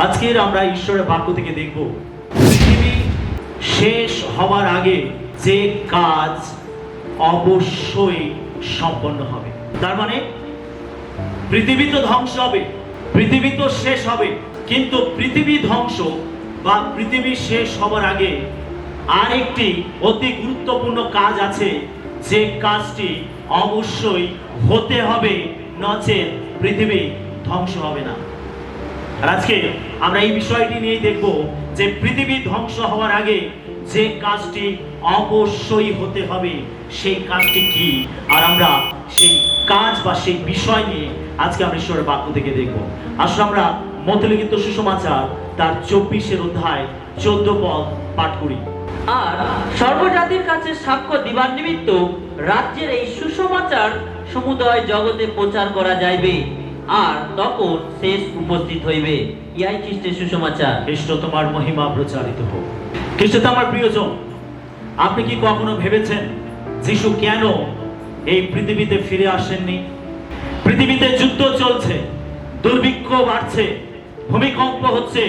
আজকের আমরা ঈশ্বরের বাক্য থেকে দেখব পৃথিবী শেষ হওয়ার আগে যে কাজ অবশ্যই সম্পন্ন হবে। তার মানে পৃথিবী তো ধ্বংস হবে, পৃথিবী তো শেষ হবে, কিন্তু পৃথিবী ধ্বংস বা পৃথিবী শেষ হবার আগে আরেকটি অতি গুরুত্বপূর্ণ কাজ আছে, যে কাজটি অবশ্যই হতে হবে, নচেত পৃথিবী ধ্বংস হবে না। আর আজকে আমরা এই বিষয়টি নিয়ে দেখব যে পৃথিবী ধ্বংস হওয়ার আগে যে কাজটি অবশ্যই হতে হবে সেই কাজটি কি, আর আমরা সেই কাজ বা সেই বিষয় নিয়ে আজকে আমরা ঈশ্বরের বাক্য থেকে দেখব। আসলে আমরা মতে লিখিত সুসমাচার তার 24 অধ্যায় 14 পদ পাঠ করি। আর সর্বজাতির কাছে সাক্ষ্য দিবার নিমিত্ত রাজ্যের এই সুসমাচার সমুদয় জগতে প্রচার করা যাইবে, আর তখন শেষ উপস্থিত হইবে। ইহাই খ্রিস্টের সুসমাচার। খ্রিস্ট তোমার মহিমা প্রচারিত হোক। খ্রিস্ট আমার প্রিয়জন, আপনি কি কখনো ভেবেছেন যিশু কেন এই পৃথিবীতে ফিরে আসেননি? পৃথিবীতে যুদ্ধ চলছে, দুর্ভিক্ষ বাড়ছে, ভূমিকম্প হচ্ছে,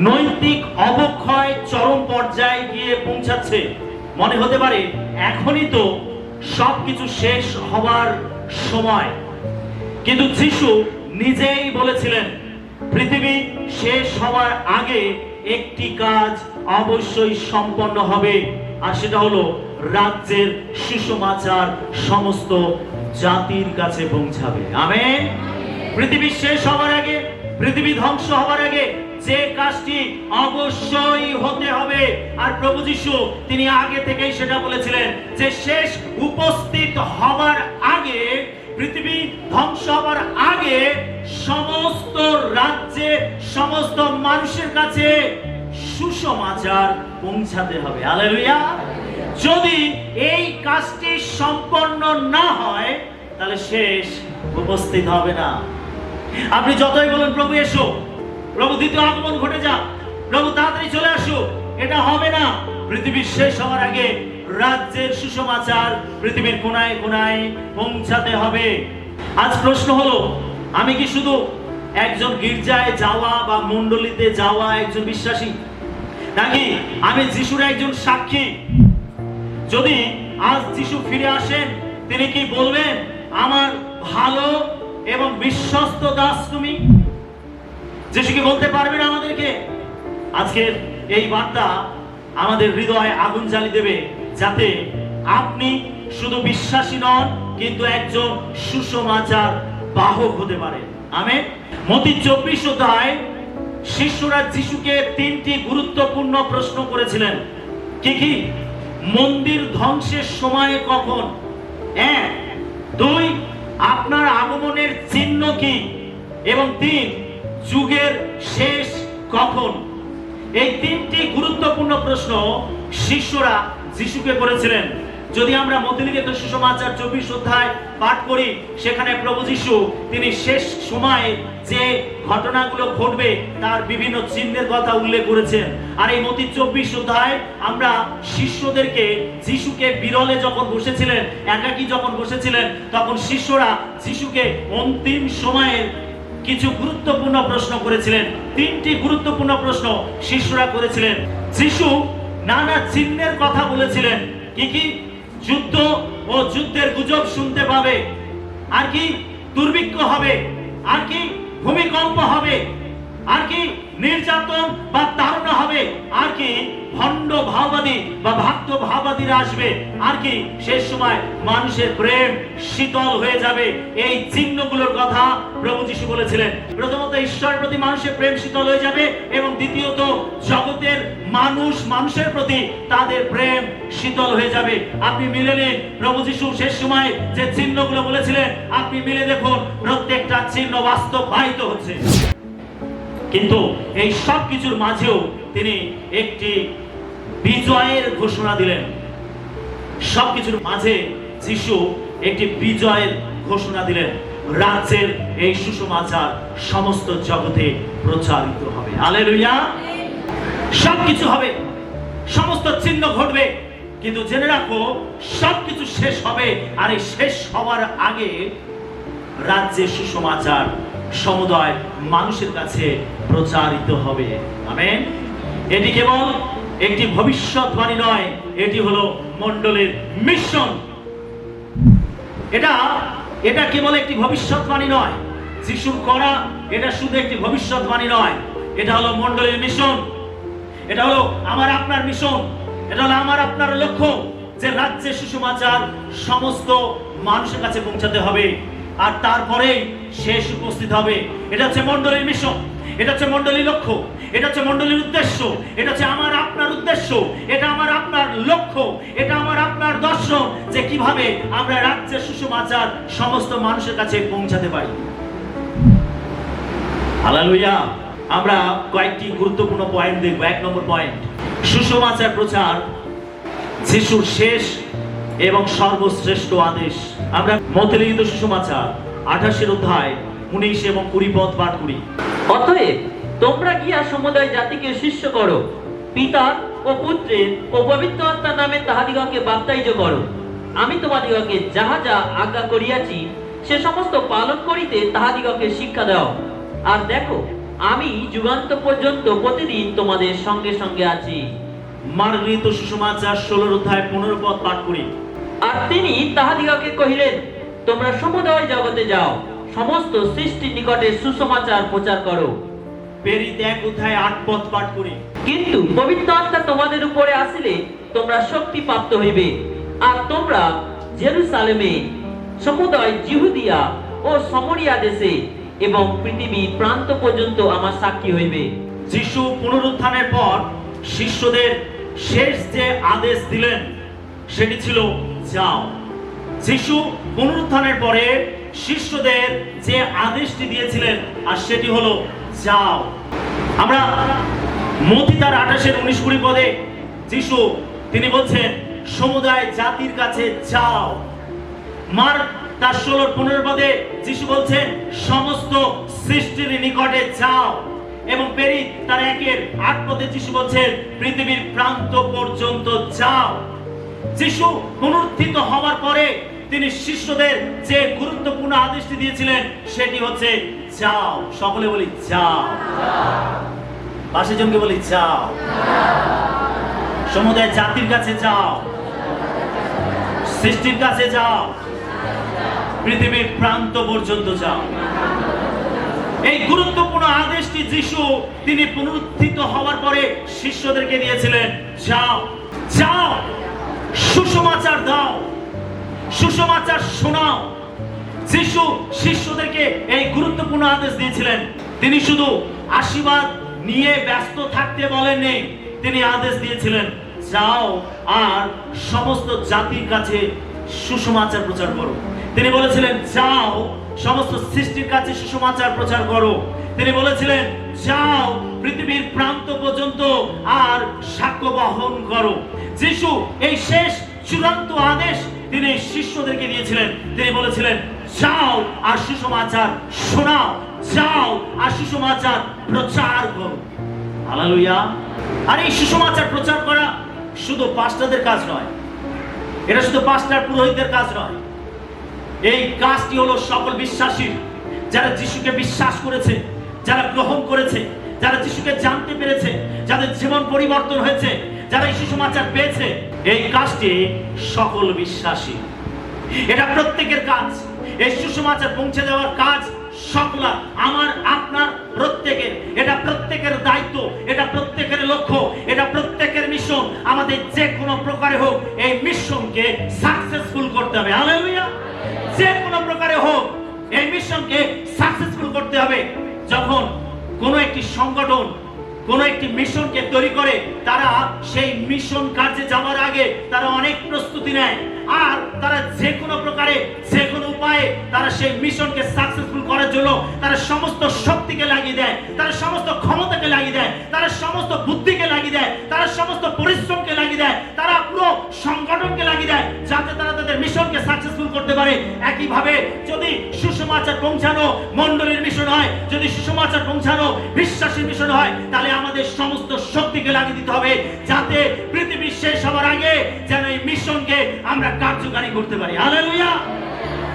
নৈতিক অবক্ষয় চরম পর্যায়ে গিয়ে পৌঁছাচ্ছে। মনে হতে পারে এখনই তো সবকিছু শেষ হবার সময়, কিন্তু যিশু নিজেই বলেছিলেন পৃথিবী শেষ হওয়ার আগে একটি কাজ অবশ্যই সম্পন্ন হবে, আর সেটা হলো রাজ্যের সুসমাচার সমস্ত জাতির কাছে পৌঁছাবে। আমেন। পৃথিবী শেষ হওয়ার আগে, পৃথিবী ধ্বংস হওয়ার আগে যে কাজটি অবশ্যই হতে হবে, আর প্রভু যিশু তিনি আগে থেকেই সেটা বলেছিলেন যে শেষ উপস্থিত হওয়ার আগে, পৃথিবী ধ্বংস হওয়ার আগে সমস্ত রাজ্যে সমস্ত মানুষের কাছে সুসমাচার পৌঁছাতে হবে। হালেলুয়া। যদি এই কাজটি সম্পন্ন না হয় তাহলে শেষ উপস্থিত হবে না। আপনি যতই বলেন প্রভু এসো, প্রভু দ্বিতীয় আগমন ঘটে যাক, প্রভু তাড়াতাড়ি চলে আসো, এটা হবে না। পৃথিবীর শেষ হওয়ার আগে রাজ্যের সুসমাচার পৃথিবীর কোনায় কোনায় পৌঁছাতে হবে। আজ প্রশ্ন হলো, আমি কি শুধু একজন গির্জায় যাওয়া বা মণ্ডলীতে যাওয়া একজন বিশ্বাসী, নাকি আমি যিশুর একজন সাক্ষী? যদি আজ যিশু ফিরে আসেন, তিনি কি বলবেন আমার ভালো এবং বিশ্বস্ত দাস তুমি? যিশু কি বলতে পারবেন আমাদেরকে? আজকের এই বার্তা আমাদের হৃদয়ে আগুন জ্বালিয়ে দেবে, যাতে আপনি শুধু বিশ্বাসী নন, কিন্তু একজন সুসমাচার বাহক হতে পারেন। আমেন। মতি 24 অধ্যায় শিষ্যরা যিশুকে 3টি গুরুত্বপূর্ণ প্রশ্ন করেছিলেন। কি কি? মন্দির ধ্বংসের সময় কখন? 1, 2 আপনার আগমনের চিহ্ন কি? এবং 3 যুগের শেষ কখন? এই 3টি গুরুত্বপূর্ণ প্রশ্ন শিষ্যরা যিশুকে করেছিলেন। যদি আমরা মতি লিখিত সুসমাচার 24 অধ্যায় পাঠ করি, সেখানে প্রভু যিশু তিনি শেষ সময়ে যে ঘটনাগুলো ঘটবে তার বিভিন্ন চিহ্নের কথা উল্লেখ করেছেন। আর এই মতি 24 অধ্যায় আমরা শিষ্যদেরকে যিশুকে বিরলে যখন বসেছিলেন, একাকী যখন বসেছিলেন, তখন শিষ্যরা যিশুকে অন্তিম সময়ের কিছু গুরুত্বপূর্ণ প্রশ্ন করেছিলেন। 3টি গুরুত্বপূর্ণ প্রশ্ন শিষ্যরা করেছিলেন। যিশু নানা চিহ্নের কথা বলেছিলেন। কি কি? যুদ্ধ ও যুদ্ধের গুজব শুনতে পাবে, আর কি দুর্ভিক্ষ হবে, আর কি ভূমিকম্প হবে, আর কি নির্যাতন বা তাড়না হবে, আর কি ভণ্ড ভাববাদী বা ভক্ত ভাববাদীরা আসবে, আর কি শেষ সময় মানুষের প্রেম শীতল হয়ে যাবে। এই চিহ্নগুলোর কথা প্রভু যিশু বলেছিলেন। প্রথমত ঈশ্বরের প্রতি মানুষের প্রেম শীতল হয়ে যাবে, এবং দ্বিতীয়ত জগতের মানুষের প্রতি তাদের প্রেম শীতল হয়ে যাবে। আপনি মিলে নিন প্রভু যিশু শেষ সময় যে চিহ্নগুলো বলেছিলেন, আপনি মিলে দেখুন প্রত্যেকটা চিহ্ন বাস্তবায়িত হচ্ছে। কিন্তু এই সব কিছুর মাঝেও তিনি একটি বিজয়ের ঘোষণা দিলেন। সবকিছুর মাঝে যিশু একটি বিজয়ের ঘোষণা দিলেন। রাজ্যের এই সুসমাচার সমস্ত জগতে প্রচারিত হবে। হালেলুয়া। সবকিছু হবে, সমস্ত চিহ্ন ঘটবে, কিন্তু জেনে রাখো সবকিছু শেষ হবে, আর এই শেষ হওয়ার আগে রাজ্যের সুসমাচার সমুদয় মানুষের কাছে প্রচারিত হবে। আমেন। এটি কেবল একটি ভবিষ্যৎবাণী নয়, এটি হলো মণ্ডলীর মিশন। এটা কেবল একটি ভবিষ্যৎবাণী নয়, যিশুর করা এটা শুধু একটি ভবিষ্যৎবাণী নয়, এটা হলো মণ্ডলীর মিশন। এটা হলো আমার আপনার মিশন। এটা হলো আমার আপনার লক্ষ্য যে রাজ্যে সুসমাচার সমস্ত মানুষের কাছে পৌঁছাতে হবে, আর তারপরেই শেষ উপস্থিত হবে। এটা হচ্ছে মণ্ডলীর মিশন, এটা হচ্ছে মণ্ডলীর লক্ষ্য, এটা হচ্ছে মণ্ডলীর উদ্দেশ্য, এটা হচ্ছে আমার আপনার উদ্দেশ্য, এটা আমার আপনার লক্ষ্য, এটা আমার আপনার দর্শন যে কিভাবে আমরা রাজ্যের সুসমাচার সমস্ত মানুষের কাছে পৌঁছাতে পারি। হালেলুয়া। আমরা কয়েকটি গুরুত্বপূর্ণ পয়েন্ট দেখব। 1 নম্বর পয়েন্ট, সুসমাচার প্রচার যিশুর শেষ এবং সর্বশ্রেষ্ঠ আদেশ। আমরা মতে লিখিত সুসমাচার 28 অধ্যায় 19 এবং 20 পদ পাঠ করি। অতএব তোমরা গিয়া সমুদয় জাতিকে শিষ্য করো, পিতার ও পুত্রের ও পবিত্র আত্মার নামে তাহাদিগকে বাপ্তাইজ করো। আমি তোমাদিগকে যাহা যা আজ্ঞা করিয়াছি সে সমস্ত পালন করিতে তাহাদিগকে শিক্ষা দাও। আর দেখো, আমি যুগান্ত পর্যন্ত প্রতিদিন তোমাদের সঙ্গে সঙ্গে আছি। মার্গলিত সুসমাচার 16 অধ্যায় 15 পদ পাঠ করি। আর তিনি তাহাদিগকে কহিলেন, তোমরা সমুদয় জগতে যাও, সমস্ত সৃষ্টির নিকটে সুসমাচার প্রচার করো। প্রেরিত 1 অধ্যায় 8 পদ পাঠ করি। কিন্তু পবিত্র আত্মা তোমাদের উপরে আসিলে তোমরা শক্তি প্রাপ্ত হইবে, আর তোমরা জেরুসালেমে, সমুদয় জিহুদিয়া ও সমরিয়া দেশে এবং পৃথিবীর প্রান্ত পর্যন্ত আমার সাক্ষী হইবে। যিশু পুনরুত্থানের পর শিষ্যদের শেষ যে আদেশ দিলেন সেটি ছিল যাও। যিশু পুনরুত্থানের পরে শিষ্যদের যে আদেশটি দিয়েছিলেন আর সেটি হলো যাও। আমরা মতি তার 28-19-20 পদে যিশু তিনি বলছেন সমুদায় জাতির কাছে যাও। মার্ক তার 16-15 পদে যিশু বলছেন সমস্ত সৃষ্টির নিকটে যাও, এবং প্রেরিত তার 1-8 পদে যিশু বলছেন পৃথিবীর প্রান্ত পর্যন্ত যাও। যিশু পুনরুত্থিত হওয়ার পরে তিনি শিষ্যদের যে গুরুত্বপূর্ণ আদেশটি দিয়েছিলেন সেটি হচ্ছে যাও। সকলে বলি যাও। পাশে জনকে বলি যাও। সমুদায় জাতির কাছে যাও, সৃষ্টির কাছে যাও, পৃথিবীর প্রান্ত পর্যন্ত যাও। এই গুরুত্বপূর্ণ আদেশটি যিশু তিনি পুনরুত্থিত হওয়ার পরে শিষ্যদেরকে দিয়েছিলেন। যাও, যাও, সুসমাচার দাও, সুসমাচার শোনাও। যিশু শিষ্যদেরকে এই গুরুত্বপূর্ণ আদেশ দিয়েছিলেন। তিনি শুধু আশীর্বাদ নিয়ে ব্যস্ত থাকতে বলেননি, তিনি আদেশ দিয়েছিলেন যাও আর সমস্ত জাতির কাছে সুসমাচার প্রচার করো। তিনি বলেছিলেন যাও সমস্ত সৃষ্টির কাছে সুসমাচার প্রচার করো। তিনি বলেছিলেন যাও পৃথিবীর প্রান্ত পর্যন্ত আর সাক্ষ্য বহন করো। যিশু এই শেষ চূড়ান্ত আদেশ তিনি শিষ্যদেরকে দিয়েছিলেন। তিনি বলেছিলেন যাও আর সুসমাচার শোনাও, যাও আর সুসমাচার প্রচার করো। হালেলুয়া। আর এই সুসমাচার প্রচার করা শুধু পাস্টরদের কাজ নয়, এটা শুধু পাস্টর পুরোহিতদের কাজ নয়। এই কাজটি হলো সকল বিশ্বাসী, যারা যিশুকে বিশ্বাস করেছে, যারা গ্রহণ করেছে, যারা যিশুকে জানতে পেরেছে, যাদের জীবন পরিবর্তন হয়েছে, যারা এই সুসমাচার পেয়েছে। এই কাজটি সকল বিশ্বাসী, এটা প্রত্যেকের কাজ। এই সুসমাচার পৌঁছে দেওয়ার কাজ সকল আমার আপনার প্রত্যেকের। এটা প্রত্যেকের দায়িত্ব, এটা প্রত্যেকের লক্ষ্য, এটা প্রত্যেকের মিশন। আমাদের যে কোনো প্রকারে হোক এই মিশনকে সাকসেসফুল করতে হবে। হালেলুয়া। যে কোনো প্রকারে হোক এই মিশনকে সাকসেসফুল করতে হবে। যখন কোনো একটি সংগঠন কোনো একটি মিশনকে তৈরি করে, তারা সেই মিশন কাজে যাওয়ার আগে তারা অনেক প্রস্তুতি নেয়, আর তারা যে কোনো প্রকারে যে কোনো উপায়ে তারা সেই মিশনকে সাকসেসফুল করার জন্য তারা সমস্ত শক্তিকে লাগিয়ে দেয়, তারা সমস্ত ক্ষমতাকে লাগিয়ে দেয়, তারা সমস্ত বুদ্ধিকে লাগিয়ে দেয়, তারা সমস্ত পরিশ্রমকে লাগিয়ে দেয়, তারা পুরো সংগঠনকে লাগিয়ে দেয় যাতে তারা তাদের মিশনকে সাকসেসফুল করতে পারে। একইভাবে যদি সুসমাচার পৌঁছানো মণ্ডলীর মিশন হয়, যদি সুসমাচার পৌঁছানো বিশ্বাসীর মিশন হয়, তাহলে আমাদের সমস্ত শক্তিকে লাগিয়ে দিতে হবে যাতে পৃথিবী শেষ হওয়ার আগে যেন এই মিশনকে আমরা কার্যকারী করতে পারি। হালেলুয়া।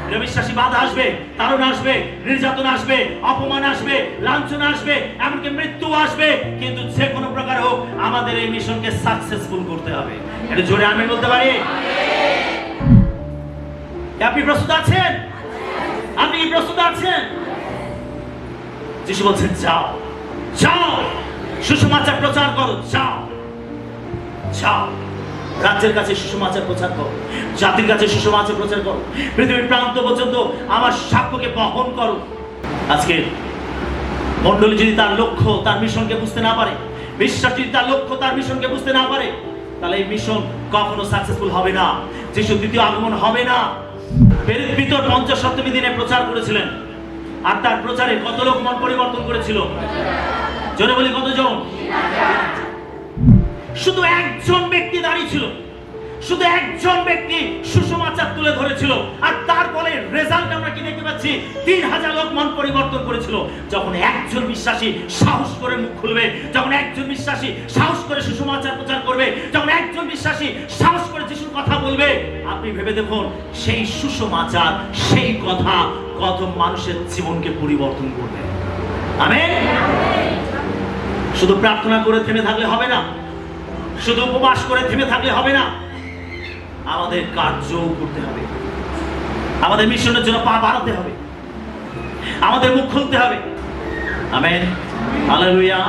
প্রিয় বিশ্বাসী, বাধা আসবে, তাড়না আসবে, নির্যাতন আসবে, অপমান আসবে, লাঞ্ছনা আসবে, এমনকি মৃত্যু আসবে, কিন্তু যে কোনো প্রকার হোক আমাদের এই মিশনকে সাকসেসফুল করতে হবে। এটা জোরে আমিন বলতে পারি? আপনি প্রস্তুত আছেন? আপনি কি প্রস্তুত আছেন? যিশু বলছেন, যাও যাও, সুসমাচার প্রচার করো, যাও যাও, রাজ্যের কাছে সুসমাচার প্রচার করো, জাতির কাছে সুসমাচার প্রচার করো, পৃথিবীর প্রান্ত পর্যন্ত আমার সাক্ষ্যকে বহন করো। আজকে মণ্ডলী যদি তার লক্ষ্য, তার মিশনকে বুঝতে না পারে, বিশ্বাস যদি তার লক্ষ্য, তার মিশনকে বুঝতে না পারে, তাহলে এই মিশন কখনো সাকসেসফুল হবে না। যিশুর দ্বিতীয় আগমন হবে না। পিতর 50 দিনে প্রচার করেছিলেন, আর তার প্রচারে কত লোক মন পরিবর্তন করেছিল? জোরে বলি, কতজন? শুধু একজন ব্যক্তি দাঁড়িয়ে ছিল, শুধু একজন ব্যক্তি সুসমাচার তুলে ধরেছিল, আর তারপরে রেজাল্ট আমরা কি দেখতে পাচ্ছি? 3000 লোক মন পরিবর্তন করেছিল। যখন একজন বিশ্বাসী সাহস করে মুখ খুলবে, যখন একজন বিশ্বাসী সাহস করে সুসমাচার প্রচার করবে, যখন একজন বিশ্বাসী সাহস করে যিশুর কথা বলবে, আপনি ভেবে দেখুন সেই সুসমাচার, সেই কথা কত মানুষের জীবনকে পরিবর্তন করবে। আমেন। শুধু প্রার্থনা করে থেমে থাকলে হবে না, শুধু উপবাস করে থেমে থাকলে হবে না, আমাদের কার্যও করতে হবে। আমাদের মিশনের জন্য পা বাড়াতে হবে, আমাদের মুখ খুলতে হবে। Amen, hallelujah.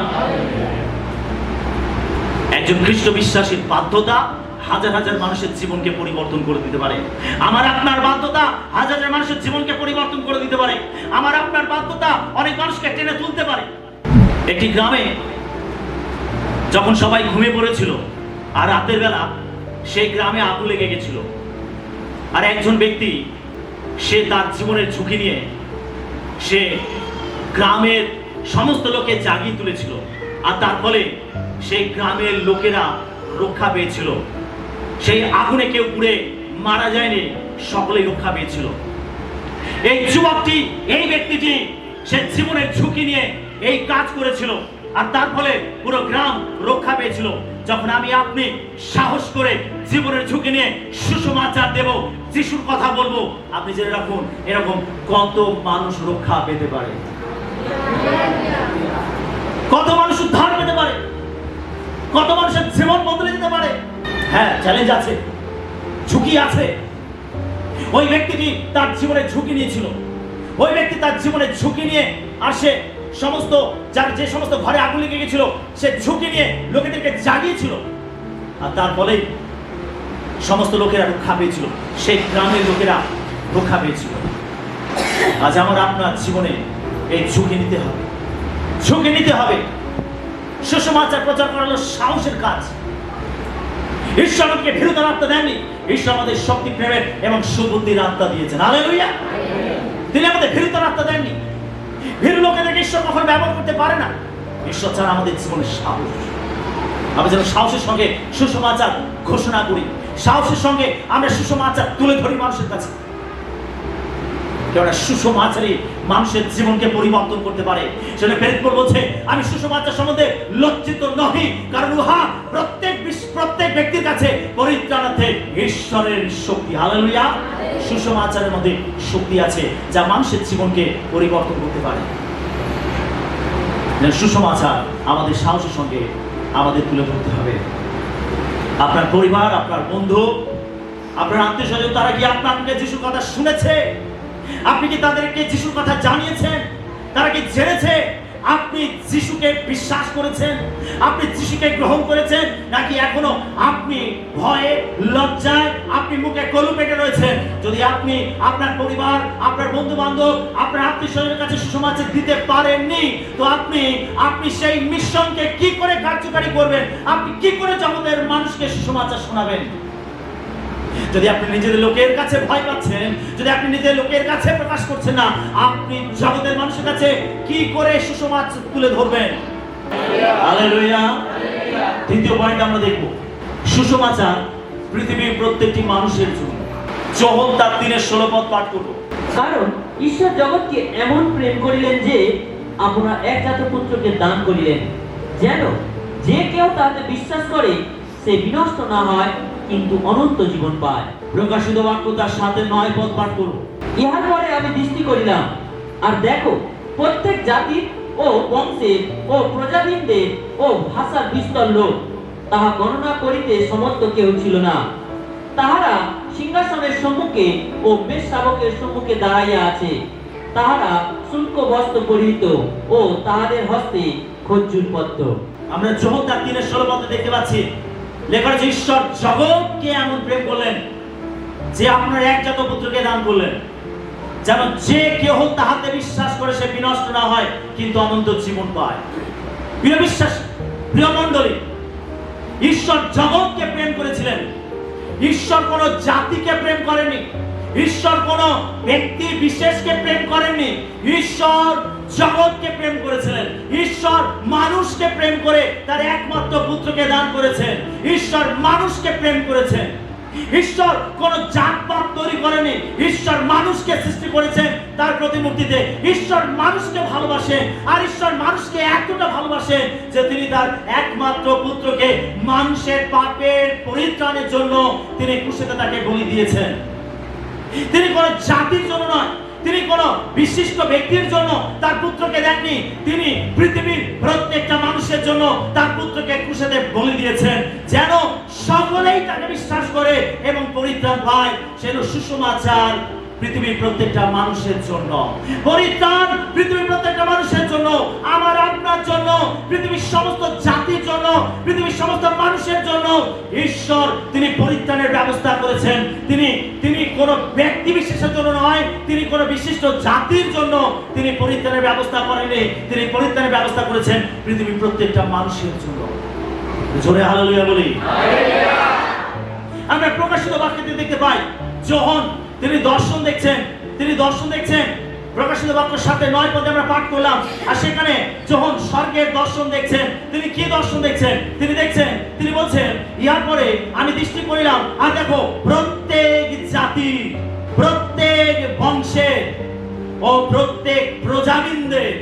একজন খ্রিস্ট বিশ্বাসীর বাধ্যতা হাজার হাজার মানুষের জীবনকে পরিবর্তন করে দিতে পারে। আমার আপনার বাধ্যতা হাজার হাজার মানুষের জীবনকে পরিবর্তন করে দিতে পারে। আমার আপনার বাধ্যতা অনেক মানুষকে টেনে তুলতে পারে। একটি গ্রামে যখন সবাই ঘুমিয়ে পড়েছিল, আর রাতের বেলা সেই গ্রামে আগুন লেগে গেছিল, আর একজন ব্যক্তি সে তার জীবনের ঝুঁকি নিয়ে সে গ্রামের সমস্ত লোকে জাগিয়ে তুলেছিল, আর তার ফলে সেই গ্রামের লোকেরা রক্ষা পেয়েছিল। সেই আগুনে কেউ পুড়ে মারা যায়নি, সকলেই রক্ষা পেয়েছিল। এই যুবকটি, এই ব্যক্তিটি সে জীবনের ঝুঁকি নিয়ে এই কাজ করেছিল, আর তার ফলে পুরো গ্রাম রক্ষা পেয়েছিল। যখন আমি আপনি সাহস করে জীবনের ঝুঁকি নিয়ে সুসমাচার দেব, যিশুর কথা বলবো, আপনি জেনে রাখুন এরকম কত মানুষ রক্ষা পেতে পারে, কত মানুষ উদ্ধার পেতে পারে, কত মানুষের জীবন বদলে যেতে পারে। হ্যাঁ, চ্যালেঞ্জ আছে, ঝুঁকি আছে। ওই ব্যক্তিটি তার জীবনে ঝুঁকি নিয়েছিল, ওই ব্যক্তি তার জীবনে ঝুঁকি নিয়ে আসে সমস্ত যে সমস্ত ঘরে আগুন লেগে গেছিল, সে ঝুঁকি নিয়ে লোকেদেরকে জাগিয়েছিল, আর তার ফলেই সমস্ত লোকেরা রক্ষা পেয়েছিল, সেই গ্রামের লোকেরা রক্ষা পেয়েছিল। আজ আমার আপনার জীবনে এই ঝুঁকি নিতে হবে, ঝুঁকি নিতে হবে। সুসমাচার প্রচার করা হলো সাহসের কাজ। ঈশ্বর আমাকে ভীরুতার আত্মা দেননি, ঈশ্বর আমাদের শক্তি, প্রেমের এবং সুবুদ্ধির আত্মা দিয়েছেন। হালেলুয়া। তিনি আমাদের ভীরুতার আত্মা দেননি। ভীরু লোকেদেরকে ঈশ্বর কখনো ব্যবহার করতে পারে না। ঈশ্বর চান আমাদের জীবনে সাহস। আমরা যেন সাহসের সঙ্গে সুসমাচার ঘোষণা করি, সাহসের সঙ্গে আমরা সুসমাচার তুলে ধরি মানুষের কাছে। কেননা সুসমাচারই মানুষের জীবনকে পরিবর্তন করতে পারে। সেটা প্রেরিত পৌল বলছে, আমি সুসমাচার সম্বন্ধে লজ্জিত নহি, কারণ উহা প্রত্যেক ব্যক্তির কাছে পরিত্রাণার্থে ঈশ্বরের শক্তি। হালেলুয়া। সুসমাচারের মধ্যে শক্তি আছে যা মানুষের জীবনকে পরিবর্তন করতে পারে। সুসমাচার আমাদের সাহসের সঙ্গে আমাদের তুলে ধরতে হবে। আপনার পরিবার, আপনার বন্ধু, আপনার আত্মীয় স্বজন, তারা কি আপনাকে যিশুর কথা শুনেছে? আপনি কি তাদেরকে যিশুর কথা জানিয়েছেন? তারা কি জেনেছে? আপনি যিশুকে বিশ্বাস করেছেন? আপনি যিশুকে গ্রহণ করেছেন? নাকি এখনো আপনি ভয়ে, লজ্জায়, আপনি মুখে কলু পেটে রয়েছেন? যদি আপনি আপনার পরিবার, আপনার বন্ধু বান্ধব, আপনার আত্মীয় স্বজনের কাছে সুসমাচার দিতে পারেননি, তো আপনি সেই মিশনকে কি করে কার্যকারী করবেন? আপনি কি করে জগতের মানুষকে সুসমাচার শোনাবেন? যদি আপনি নিজেদের লোকের কাছে ভয় পাচ্ছেন, যদি আপনি নিজের লোকের কাছে প্রকাশ করছেন না, আপনি জগতের মানুষের কাছে কি করে সুসমাচার তুলে ধরবেন? হালেলুয়া। দ্বিতীয় পয়েন্ট আমরা দেখব, সুসমাচার পৃথিবীর প্রত্যেকটি মানুষের জন্য। যোহন তার 3:16 পদ পাঠ করব। কারণ ঈশ্বর জগৎকে এমন প্রেম করিলেন যে আপনার একজাত পুত্রকে দান করিলেন, যেন যে কেউ তাতে বিশ্বাস করে সে বিনষ্ট না হয়, কিন্তু অনন্ত জীবন পায়। প্রকাশিত বাক্য তার 7:9 পদ পাঠ করব। ইহার পরে আমি দৃষ্টি করিলাম, আর দেখো, প্রত্যেক জাতির ও বংশের ও প্রজাতিদের ও ভাষার বিস্তর লোক, তাহা গণনা করিতে সমর্থ কেউ ছিল না। তাহারা সিংহাসনের সম্মুখে ও বেশ শাবকের সম্মুখে দাঁড়াইয়া আছে। তাহারা শুল্ক বস্ত্র পরিহিত ও তাহাদের হস্তে খজ্জুর পত্র। আমরা যোহন তার 3:16 পদে দেখতে পাচ্ছি, লেখা আছে ঈশ্বর জগৎকে এমন প্রেম করলেন যে আপনার একজাত পুত্রকে দান করলেন, যেন যে কেহ তাহাতে বিশ্বাস করে সে বিনষ্ট না হয় কিন্তু অনন্ত জীবন পায়। প্রিয় বিশ্বাস, প্রিয় মণ্ডলী, ঈশ্বর জগৎকে প্রেম করেছিলেন। ঈশ্বর কোন জাতিকে প্রেম করেননি, ঈশ্বর কোন ব্যক্তি বিশেষকে প্রেম করেননি, ঈশ্বর জগৎকে প্রেম করেছিলেন। ঈশ্বর মানুষকে প্রেম করে তার একমাত্র পুত্রকে দান করেছেন। ঈশ্বর মানুষকে প্রেম করেছেন। ঈশ্বর কোন জাতপাত তৈরি করেনি, ঈশ্বর মানুষকে সৃষ্টি করেছেন তার প্রতিমূর্তিতে। ঈশ্বর মানুষকে ভালোবাসেন, আর ঈশ্বর মানুষকে এতটা ভালোবাসেন যে তিনি তার একমাত্র পুত্রকে মানুষের পাপের পরিত্রাণের জন্য তিনি ক্রুশে তাকে বলি দিয়েছেন। তিনি কোন জাতির জন্য নয়, তিনি কোন বিশিষ্ট ব্যক্তির জন্য তার পুত্রকে দেননি, তিনি পৃথিবীর প্রত্যেকটা মানুষের জন্য তার পুত্রকে ক্রুশে বলি দিয়েছেন, যেন সকলেই তাকে বিশ্বাস করে এবং পরিত্রাণ পায়। সেন সুসমাচার পৃথিবীর প্রত্যেকটা মানুষের জন্য, পরিত্রাণ পৃথিবীর প্রত্যেকটা মানুষের জন্য, আমার আপনার জন্য, পৃথিবীর সমস্ত জাতির জন্য, পৃথিবীর সমস্ত মানুষের জন্য ঈশ্বর তিনি পরিত্রাণের ব্যবস্থা করেছেন। তিনি কোন ব্যক্তি বিশেষের জন্য নয়, তিনি কোন বিশিষ্ট জাতির জন্য তিনি পরিত্রাণের ব্যবস্থা করেননি, তিনি পরিত্রাণের ব্যবস্থা করেছেন পৃথিবীর প্রত্যেকটা মানুষের জন্য। জোরে হালেলুয়া বলি। আমরা প্রকাশিত বাক্যে দেখতে পাই, যোহন তিনি দর্শন দেখছেন। প্রকাশিত বাক্য 7:9 পদে আমরা পাঠ করলাম, আর সেখানে যোহন স্বর্গের দর্শন দেখছেন। তিনি কি দর্শন দেখছেন? তিনি বলছেন, ইহার পরে আমি দৃষ্টি করিলাম, আর দেখো, প্রত্যেক জাতি, প্রত্যেক বংশে ও প্রত্যেক প্রজাবৃন্দের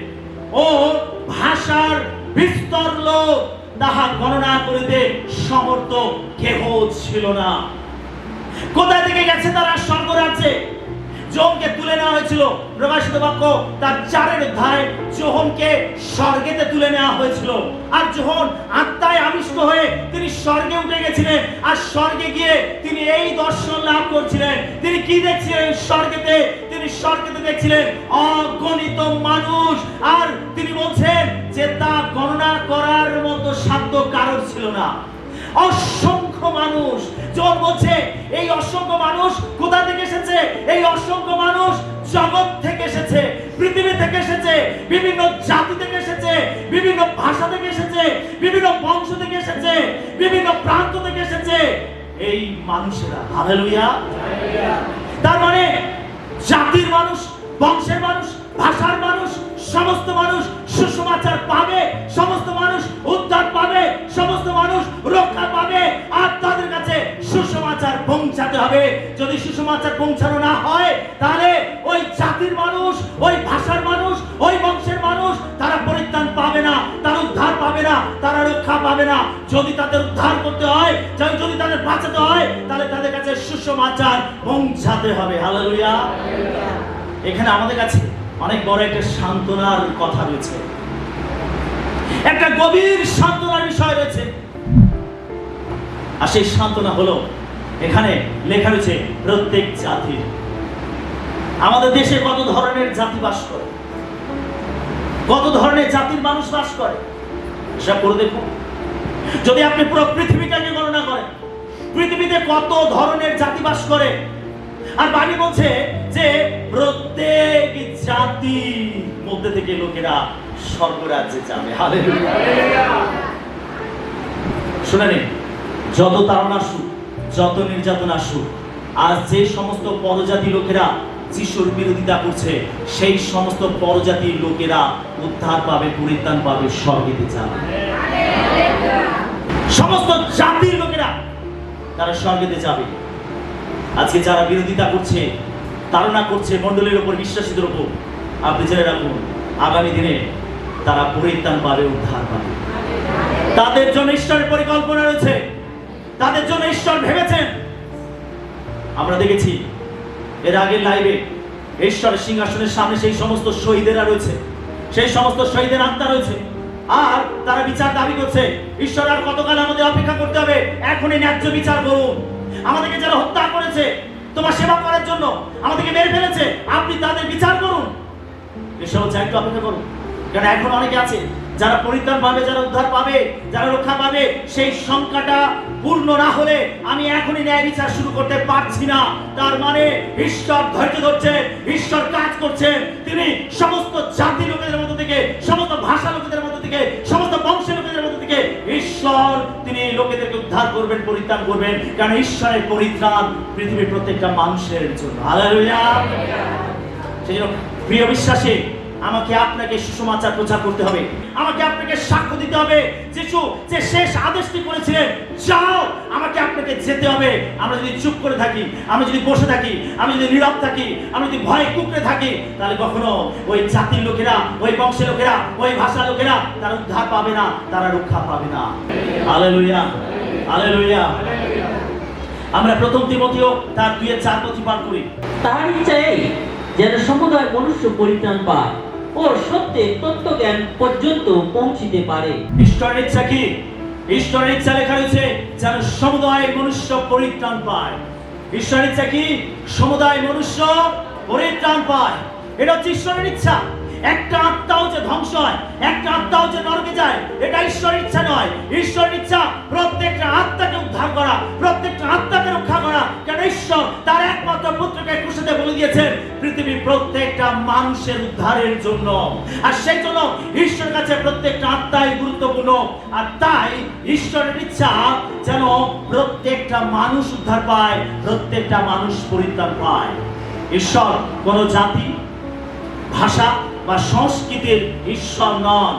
ও ভাষার বিস্তর লোক, তাহা গণনা করিতে সমর্থ কেহ ছিল না। কোথা থেকে গেছে তারা? স্বর্গরাজ্যে। যোহনকে তুলে নেওয়া হয়েছিল। প্রকাশিত বাক্য তার 4 অধ্যায় যোহনকে স্বর্গেতে তুলে নেওয়া হয়েছিল, আর যোহন আত্মায় আবিষ্ট হয়ে তিনি স্বর্গে উঠে গেছিলেন, আর স্বর্গে গিয়ে তিনি এই দর্শন লাভ করছিলেন। তিনি কি দেখছিলেন স্বর্গেতে? তিনি স্বর্গেতে দেখছিলেন অগণিত মানুষ, আর তিনি বলছেন যে তা গণনা করার মতো সাধ্য কারোর ছিল না। অসংখ্য মানুষ। যোহন বলছে এই অসংখ্য মানুষ কোথা থেকে এসেছে? এই অসংখ্য মানুষ জগৎ থেকে এসেছে, পৃথিবী থেকে এসেছে, বিভিন্ন জাতি থেকে এসেছে, বিভিন্ন ভাষা থেকে এসেছে, বিভিন্ন বংশ থেকে এসেছে, বিভিন্ন প্রান্ত থেকে এসেছে এই মানুষেরা। হালেলুয়া। তার মানে জাতির মানুষ, বংশের মানুষ, ভাষার মানুষ, সমস্ত মানুষ সুসমাচার পাবে, সমস্ত মানুষ উদ্ধার পাবে, সমস্ত মানুষ রক্ষা পাবে, আর তাদের কাছে সুসমাচার পৌঁছাতে হবে। যদি সুসমাচার পৌঁছানো না হয়, তাহলে ওই জাতির মানুষ, ওই ভাষার মানুষ, ওই বংশের মানুষ তারা পরিত্রাণ পাবে না, তারা উদ্ধার পাবে না, তারা রক্ষা পাবে না। যদি তাদের উদ্ধার করতে হয়, যদি তাদের বাঁচাতে হয়, তাহলে তাদের কাছে সুসমাচার পৌঁছাতে হবে। হালেলুয়া। এখানে আমাদের কাছে অনেক বড় একটা সান্ত্বনার কথা রয়েছে, একটা গভীর সান্ত্বনার বিষয় রয়েছে। আর সেই সান্ত্বনা হলো, এখানে লেখা রয়েছে প্রত্যেক জাতির। আমাদের দেশে কত ধরনের জাতি বাস করে, কত ধরনের জাতির মানুষ বাস করে, হিসাব করে দেখুন। যদি আপনি পুরো পৃথিবীটাকে গণনা করেন, পৃথিবীতে কত ধরনের জাতি বাস করে, আর বাণী বলছে যে প্রত্যেক জাতির মধ্যে থেকে লোকেরা স্বর্গরাজ্যে যাবে। হালেলুয়া। শুনে নিন, যত তাড়না আসুক, যত নির্যাতন আসুক, আজ যে সমস্ত পরজাতি লোকেরা যিশুর বিরোধিতা করছে, সেই সমস্ত পরজাতির লোকেরা উদ্ধার পাবে, পরিত্রাণ পাবে, স্বর্গেতে যাবে। সমস্ত জাতির লোকেরা তারা স্বর্গেতে যাবে। আজকে যারা বিরোধিতা করছে, তাড়না করছে মণ্ডলীর উপর, বিশ্বাসীদের উপর, আপনি জেনে রাখুন, আগামী দিনে তারা পরিত্রাণ পাবে, উদ্ধার পাবে। তাদের জন্য ঈশ্বরের পরিকল্পনা রয়েছে, তাদের জন্য ঈশ্বর ভেবেছেন। আমরা দেখেছি এর আগের লাইভে ঈশ্বরের সিংহাসনের সামনে সেই সমস্ত শহীদেরা রয়েছে, সেই সমস্ত শহীদের আত্মা রয়েছে, আর তারা বিচার দাবি করছে। ঈশ্বর আর কতকাল আমাদের অপেক্ষা করতে হবে? এখনই ন্যায্য বিচার করুন। আমাদেরকে যারা হত্যা করেছে তোমার সেবা করার জন্য, আমাদেরকে মেরে ফেলেছে, আপনি তাদের বিচার করুন। ঈশ্বর হচ্ছে একটু অপেক্ষা করুন, কারণ এখন অনেকে আছে যারা পরিত্রাণ পাবে, যারা উদ্ধার পাবে, যারা রক্ষা পাবে, সেই সংখ্যাটা পূর্ণ না হলে আমি এখনই ন্যায় বিচার শুরু করতে পারছি না। তার মানে ঈশ্বর ধৈর্য ধরছেন, ঈশ্বর কাজ করছেন। তিনি সমস্ত জাতি লোকেদের মধ্যে থেকে, সমস্ত ভাষা লোকেদের মধ্যে থেকে, সমস্ত বংশের লোকেদের মধ্যে থেকে ঈশ্বর তিনি লোকেদেরকে উদ্ধার করবেন, পরিত্রাণ করবেন। কারণ ঈশ্বরের পরিত্রাণ পৃথিবীর প্রত্যেকটা মানুষের জন্য। হালেলুয়া। সেই জন্য প্রিয় বিশ্বাসী, আমাকে আপনাকে সুসমাচার প্রচার করতে হবে, আমাকে আপনাকে সাক্ষ্য দিতে হবে। যিশু যে শেষ আদেশটি করেছিলেন, যাও, আমাকে আপনাকে যেতে হবে। আমরা যদি চুপ করে থাকি, আমরা যদি বসে থাকি, আমি যদি নীরব থাকি, আমি যদি ভয়ে কুঁকড়ে থাকি, তাহলে কখনো ওই জাতির লোকেরা, ওই বংশের লোকেরা, ওই ভাষার লোকেরা তারা উদ্ধার পাবে না, তারা রক্ষা পাবে না। Hallelujah, hallelujah. আমরা প্রথম তিমথিও তার 2:4 পথি পাঠ করি। তাহার ইচ্ছা এই, যেন সমুদয় মনুষ্য পরিত্রাণ পায় ও সত্যের তত্ত্বজ্ঞান পর্যন্ত পৌঁছিতে পারে। ঈশ্বরের ইচ্ছা কি? ঈশ্বরের ইচ্ছা লেখা রয়েছে যেন সমুদয় মনুষ্য পরিত্রাণ পায়। ঈশ্বরের ইচ্ছা কি? সমুদয় মনুষ্য পরিত্রাণ পায়। এটা হচ্ছে ঈশ্বরের ইচ্ছা। একটা আত্মাও যে ধ্বংস হয়, একটা আত্মাও যে নরকে যায়, এটা ঈশ্বরের ইচ্ছা নয়। ঈশ্বরের ইচ্ছা প্রত্যেকটা আত্মাকে উদ্ধার করা, প্রত্যেকটা আত্মাকে রক্ষা করা। কারণ ঈশ্বর তার একমাত্র পুত্রকে ক্রুশে বলে দিয়েছেন পৃথিবীর প্রত্যেকটা মানুষের উদ্ধারের জন্য। আর সেই জন্য ঈশ্বরের কাছে প্রত্যেকটা আত্মাই গুরুত্বপূর্ণ। আর তাই ঈশ্বরের ইচ্ছা যেন প্রত্যেকটা মানুষ উদ্ধার পায়, প্রত্যেকটা মানুষ পরিত্রাণ পায়। ঈশ্বর কোন জাতি, ভাষা বা সংস্কৃতির ঈশ্বর নন।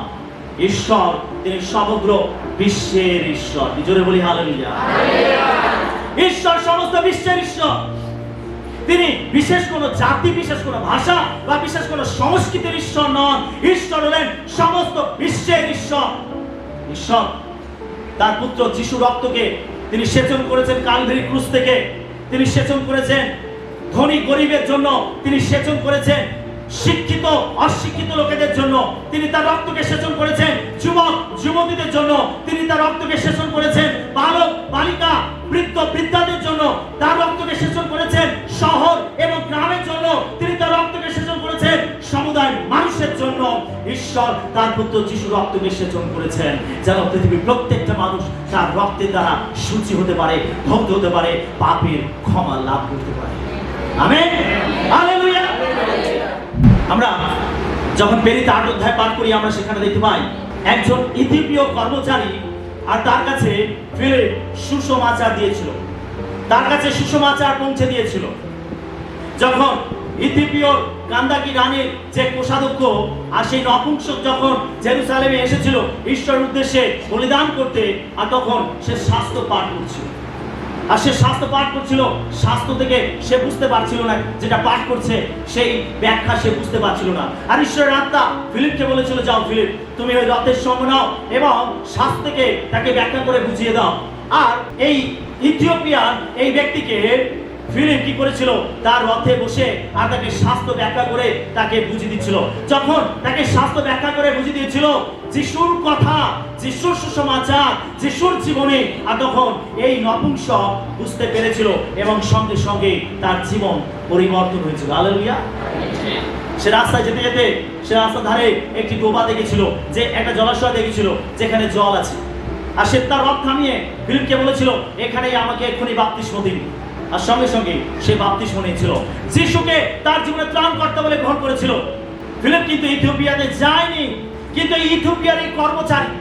ঈশ্বর তিনি সমগ্র বিশ্বের ঈশ্বর। জোরে বলি হালেলুয়া। ঈশ্বর সমস্ত বিশ্বের ঈশ্বর। তিনি বিশেষ কোন জাতি, বিশেষ কোন ভাষা বা বিশেষ কোন সংস্কৃতির ঈশ্বর নন। ঈশ্বর হলেন সমস্ত বিশ্বের ঈশ্বর। ঈশ্বর তার পুত্র যিশু রক্তকে তিনি সেচন করেছেন কালভারি ক্রুশ থেকে। তিনি সেচন করেছেন ধনী গরিবের জন্য, তিনি সেচন করেছেন শিক্ষিত অশিক্ষিত লোকেদের জন্য, তিনি তার রক্তকে সেচন করেছেন যুবক যুবতীদের জন্য, তিনি তার রক্তকে সেচন করেছেন বালক বালিকা বৃদ্ধ বৃদ্ধাদের জন্য, তার রক্তকে সেচন করেছেন শহর এবং গ্রামের জন্য, তিনি তার রক্তকে সেচন করেছেন সমুদায় মানুষের জন্য। ঈশ্বর তার পুত্র যিশুর রক্তকে সেচন করেছেন যেন পৃথিবীর প্রত্যেকটা মানুষ তার রক্তের দ্বারা শুচি হতে পারে, ধৌত হতে পারে, পাপের ক্ষমা লাভ করতে পারে। Amen, hallelujah. আমরা যখন পেরিতে 8 অধ্যায় পাঠ করি, আমরা সেখানে দেখতে পাই একজন ইথিওপীয় কর্মচারী আর তার কাছে ফিলিপ সুসমাচার দিয়েছিল, তার কাছে সুসমাচার পৌঁছে দিয়েছিল। যখন ইথিওপীয় কান্দাকি রানীর যে কোষাধ্যক্ষ আর সেই নপুংসক যখন জেরুসালেমে এসেছিল ঈশ্বরের উদ্দেশ্যে বলিদান করতে, আর তখন সে শাস্ত্র পাঠ করছিল। আর সে শাস্ত্র পাঠ করছিল, শাস্ত্র থেকে সে বুঝতে পারছিল না, যেটা পাঠ করছে সেই ব্যাখ্যা সে বুঝতে পারছিল না। আর ঈশ্বরের আত্মা ফিলিপকে বলেছিল, যাও ফিলিপ, তুমি ওই রথের সঙ্গে নাও এবং শাস্ত্র থেকে তাকে ব্যাখ্যা করে বুঝিয়ে দাও। আর এই ইথিওপিয়ার এই ব্যক্তিকে ফিলিপ কি করেছিল, তার রথে বসে আর তাকে শাস্ত্র ব্যাখ্যা করে তাকে বুঝিয়ে দিচ্ছিল। যখন তাকে শাস্ত্র ব্যাখ্যা করে বুঝিয়ে দিয়েছিল যিশুর কথা, যিশুর সুসমাচার, যিশুর জীবনে, আর তখন এই নপুংসক বুঝতে পেরেছিল এবং সঙ্গে সঙ্গে তার জীবন পরিবর্তন হয়েছিল। হালেলুয়া। সে রাস্তায় যেতে যেতে সে রাস্তার ধারে একটি ডোবা দেখেছিল, যে একটা জলাশয় দেখেছিল যেখানে জল আছে। আর সে তার রথ থামিয়ে ফিলিপকে বলেছিল, এখানেই আমাকে এক্ষুনি বাপ্তিস্ম দিন। আর সঙ্গে সঙ্গে সে বাপ্তিস্ম নিয়েছিল, যিশুকে তার জীবনে ত্রাণকর্তা বলে গ্রহণ করেছিল। ফিলিপ কিন্তু ইথিওপিয়াতে যায়নি, কিন্তু এই ইথিওপিয়ার এই কর্মচারী,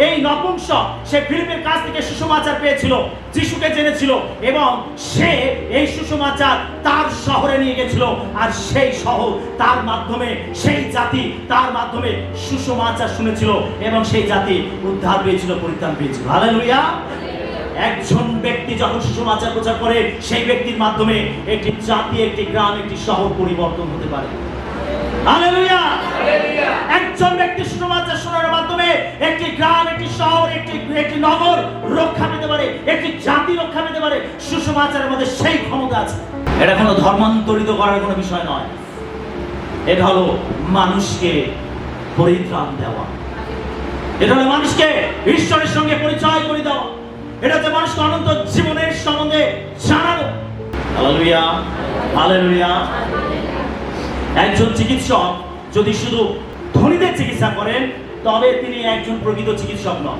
এই নপুংসক, সে ফিলিপের কাছ থেকে সুসমাচার পেয়েছিল, যিশুকে জেনেছিল এবং সে এই সুসমাচার তার শহরে নিয়ে গেছিল। আর সেই শহর তার মাধ্যমে, সেই জাতি তার মাধ্যমে সুসমাচার শুনেছিল এবং সেই জাতি উদ্ধার পেয়েছিল, পরিত্রাণ পেয়েছিল। হালেলুয়া। একজন ব্যক্তি যখন সুসমাচার প্রচার করে, সেই ব্যক্তির মাধ্যমে একটি জাতি, একটি গ্রাম, একটি শহর পরিবর্তন হতে পারে। হালেলুয়া। একজন ব্যক্তি সুসমাচার শোনার মাধ্যমে একটি গ্রাম, একটি শহর, একটি নগর রক্ষা পেতে পারে, একটি জাতি রক্ষা পেতে পারে। সুসমাচারের মধ্যে সেই ক্ষমতা আছে। এটা কোনো ধর্মান্তরিত করার কোনো বিষয় নয়। এটা হলো মানুষকে পরিত্রাণ দেওয়া, এটা হলো মানুষকে ঈশ্বরের সঙ্গে পরিচয় করে দেওয়া, এটা হচ্ছে মানুষকে অনন্ত জীবনের সম্বন্ধে জানানো। Hallelujah, hallelujah. একজন চিকিৎসক যদি শুধু ধনীদের চিকিৎসা করেন তবে তিনি একজন প্রকৃত চিকিৎসক নন।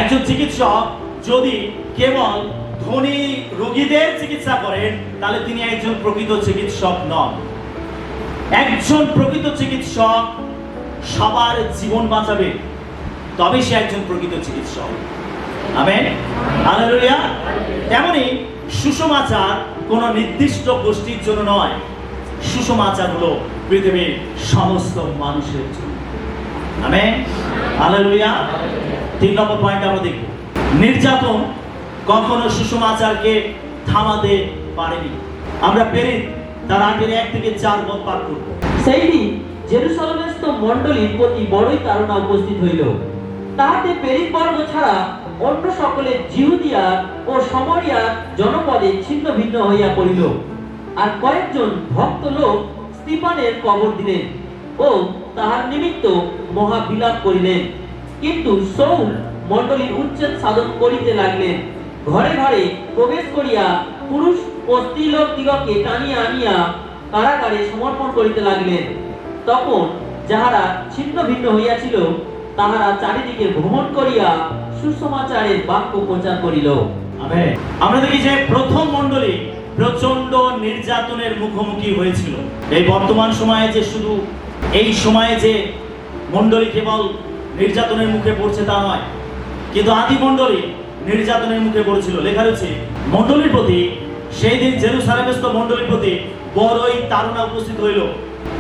একজন চিকিৎসক যদি কেবল ধনী রোগীদের চিকিৎসা করেন তাহলে তিনি একজন প্রকৃত চিকিৎসক নন। একজন প্রকৃত চিকিৎসক সবার জীবন বাঁচাবে, তবে সে একজন প্রকৃত চিকিৎসক। Amen, hallelujah. তেমনি সুসমাচার কোন নির্দিষ্ট গোষ্ঠীর জন্য নয়, সুসমাচার হলো পৃথিবীর সমস্ত মানুষের জন্য। Amen, hallelujah. 3 নম্বর পয়েন্ট আমরা দেখব, নির্যাতন কখনো সুসমাচারকে থামাতে পারেনি। আমরা প্রেরিত তার 1 থেকে 4 পদ পাঠ করব। সেই দিন জেরুসালেমস্থ মণ্ডলীর প্রতি বড়ই তাড়না উপস্থিত হইল। তাহাতে প্রেরিতবর্গ ছাড়া অন্য সকলে জিহুদিয়া ও সামরিয়া জনপদে ছিন্ন ভিন্ন হইয়া পড়িল। আর কয়েকজন ভক্ত লোক স্তিফানের কবর দিলেন ও তাহার নিমিত্ত মহা বিলাপ করিলেন। কিন্তু সৌল মণ্ডলীর উচ্ছেদ সাধন করিতে লাগলেন। ঘরে ঘরে প্রবেশ করিয়া পুরুষ ও স্ত্রীলোক দিগকে টানিয়া আনিয়া কারাগারে সমর্পণ করিতে লাগলেন। তখন যাহারা ছিন্ন ভিন্ন হইয়াছিল তাহারা চারিদিকে ভ্রমণ করিয়া সুসমাচারের বাক্য প্রচার করিল। আমেন। আমরা দেখি যে প্রথম মণ্ডলী প্রচন্ড নির্যাতনের মুখোমুখি হয়েছিল। এই বর্তমান সময়ে যে শুধু এই সময়ে যে মণ্ডলী কেবল নির্যাতনের মুখে পড়ছে তা নয়, কিন্তু আদি মণ্ডলী নির্যাতনের মুখে পড়েছিল। লেখা রয়েছে মণ্ডলীর প্রতি সেই দিন জেরুসালেমস্থ মণ্ডলীর প্রতি বড়ই তাড়না উপস্থিত হইল।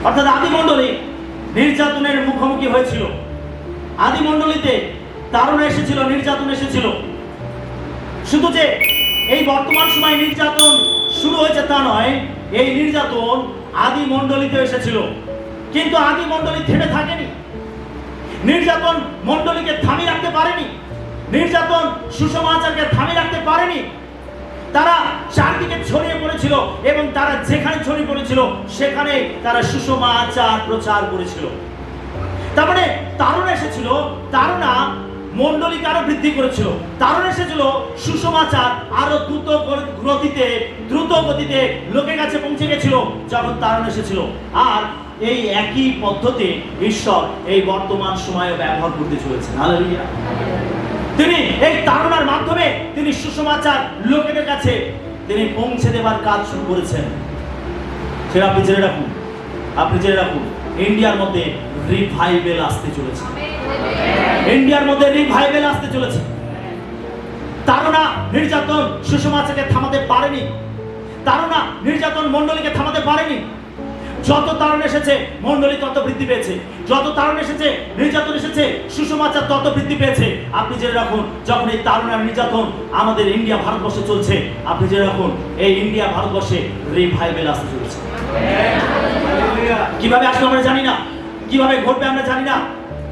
অর্থাৎ আদি মণ্ডলী নির্যাতনের মুখোমুখি হয়েছিল। আদি মণ্ডলীতে তাড়না এসেছিল, নির্যাতন এসেছিল। শুধু যে এই বর্তমান সময়ে নির্যাতন শুরু হয়েছে তা নয়, এই নির্যাতন আদি মণ্ডলীতে এসেছিল। কিন্তু আদি মণ্ডলী থেমে থাকেনি, নির্যাতন মণ্ডলীকে থামিয়ে রাখতে পারেনি, নির্যাতন সুসমাচারকে থামিয়ে রাখতে পারেনি। তারা চারদিকে ছড়িয়ে পড়েছিল এবং তারা যেখানে ছড়িয়ে পড়েছিল সেখানে তারা সুসমাচার প্রচার করেছিল। তার মানে তাড়না এসেছিল, তাড়না মণ্ডলীকে আরো বৃদ্ধি করেছিল। তাড়না এসেছিল, সুসমাচার আরো দ্রুত গতিতে লোকের কাছে পৌঁছে গেছিল যখন তাড়না এসেছিল। আর এই একই পদ্ধতি ঈশ্বর এই বর্তমান সময়ে ব্যবহার করতে চলেছেন। হালেলুয়া। তিনি এই তাড়নার মাধ্যমে তিনি সুসমাচার লোকেদের কাছে তিনি পৌঁছে দেবার কাজ শুরু করেছেন। সেটা আপনি জেনে রাখুন, আপনি জেনে রাখুন, ইন্ডিয়ার মধ্যে রিভাইভেল আসতে চলেছে। ইন্ডিয়ার মধ্যে রিভাইভেল আসতে চলেছে। তাড়না নির্যাতন সুসমাচারকে থামাতে পারেনি, তাড়না নির্যাতন মণ্ডলীকে থামাতে পারেনি। যত তাড়না এসেছে মণ্ডলী তত বৃদ্ধি পেয়েছে, যত তাড়না এসেছে নির্যাতন এসেছে সুসমাচার তত বৃদ্ধি পেয়েছে। আপনি জেনে রাখুন, যখন এই তাড়না নির্যাতন আমাদের ইন্ডিয়া ভারতবর্ষে চলছে, আপনি জেনে রাখুন এই ইন্ডিয়া ভারতবর্ষে রিভাইভেল আসতে চলেছে। কিভাবে আসলে আমরা জানি না, কিভাবে ঘটবে আমরা জানি না,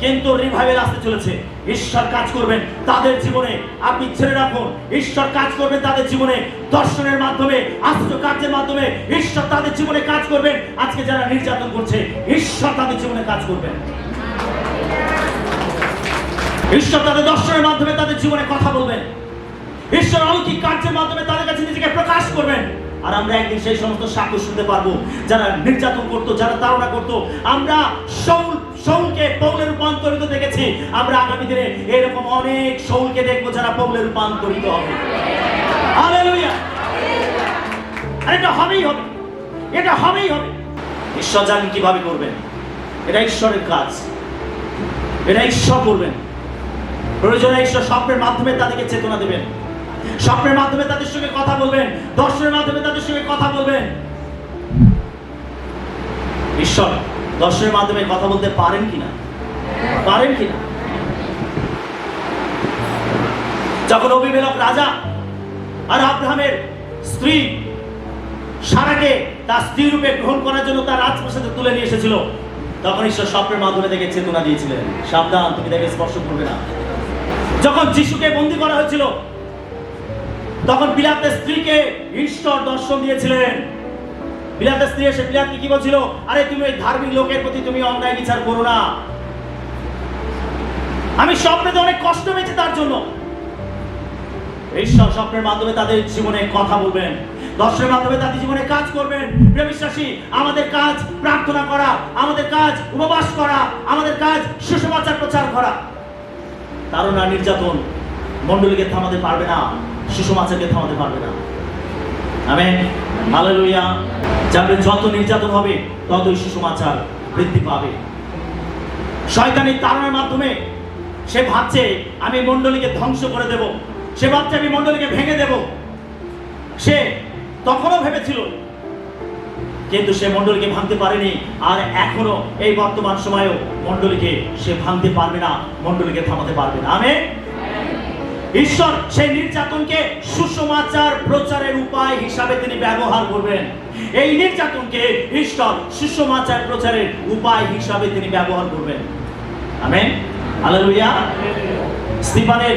কিন্তু রিভাইভেল আসতে চলেছে। ঈশ্বর কাজ করবেন তাদের জীবনে। আপনি ছেড়ে রাখুন, ঈশ্বর কাজ করবেন তাদের জীবনে, দর্শনের মাধ্যমে, আশ্চর্য কার্যের মাধ্যমে ঈশ্বর তাদের জীবনে কাজ করবেন। আজকে যারা নির্যাতন করছে ঈশ্বর তাদের জীবনে কাজ করবেন। ঈশ্বর তাদের দর্শনের মাধ্যমে তাদের জীবনে কথা বলবেন। ঈশ্বর অলৌকিক কার্যের মাধ্যমে তাদের কাছে নিজেকে প্রকাশ করবেন। আর আমরা একদিন সেই সমস্ত সাক্ষ্য শুনতে পারবো যারা নির্যাতন করতো, যারা তাড়না করতো। আমরা শাউলকে পৌলে রূপান্তরিত দেখেছি, আমরা আগামী দিনে এরকম অনেক শাউলকে দেখবো যারা পৌলে রূপান্তরিত হবে। হালেলুয়া। আর এটা হবেই হবে, এটা হবেই হবে। ঈশ্বর জানেন কিভাবে করবেন, এটা ঈশ্বরের কাজ, এটা ঈশ্বর করবেন। প্রয়োজনে ঈশ্বর স্বপ্নের মাধ্যমে তাদেরকে চেতনা দেবেন, স্বপ্নের মাধ্যমে তাদের সঙ্গে কথা বলবেন, দর্শনের মাধ্যমে তাদের সঙ্গে কথা বলবেন। ঈশ্বর দর্শনের মাধ্যমে কথা বলতে পারেন কিনা, পারেন কিনা? যখন অবিবেলক রাজা আর আব্রাহামের স্ত্রী সারাকে তার স্ত্রী রূপে গ্রহণ করার জন্য তার রাজপ্রাসাদে তুলে নিয়ে এসেছিল, তখন ঈশ্বর স্বপ্নের মাধ্যমে তাকে চেতনা দিয়েছিলেন, সাবধান, তুমি তাকে স্পর্শ করবে না। যখন যিশুকে বন্দী করা হয়েছিল তখন পিলাতের স্ত্রীকে ঈশ্বর দর্শন দিয়েছিলেন, বিলাতের স্ত্রী এসে বিলাতকে কি বলছিল, আরে তুমি ওই ধার্মিক লোকের প্রতি তুমি অন্যায় বিচার করো না, আমি স্বপ্নে অনেক কষ্ট পেয়েছি তার জন্য। ঈশ্বর স্বপ্নের মাধ্যমে তাদের জীবনে কথা বলবেন, দর্শনের মাধ্যমে তাদের জীবনে কাজ করবেন। প্রিয় বিশ্বাসী, আমাদের কাজ প্রার্থনা করা, আমাদের কাজ উপবাস করা, আমাদের কাজ সুসমাচার প্রচার করা। তারা নির্যাতন মণ্ডলীকে থামাতে পারবে না, সুসমাচারকে থামাতে পারবে না। Amen, hallelujah. যাবে যত নির্যাতন হবে ততই সুসমাচার বৃদ্ধি পাবে। শয়তানি তাড়নার মাধ্যমে সে ভাবছে আমি মণ্ডলীকে ধ্বংস করে দেব, সে ভাবছে আমি মণ্ডলীকে ভেঙে দেব। সে তখনও ভেবেছিল, কিন্তু সে মণ্ডলীকে ভাঙতে পারেনি, আর এখনো এই বর্তমান সময়েও মণ্ডলীকে সে ভাঙতে পারবে না, মণ্ডলীকে থামাতে পারবে না। আমেন। ঈশ্বর সেই নির্যাতনকে সুসমাচার প্রচারের উপায় হিসাবে তিনি ব্যবহার করবেন। এই নির্যাতনকে ঈশ্বর সুসমাচার প্রচারের উপায় হিসাবে তিনি ব্যবহার করবেন। Amen, hallelujah. স্তিফানের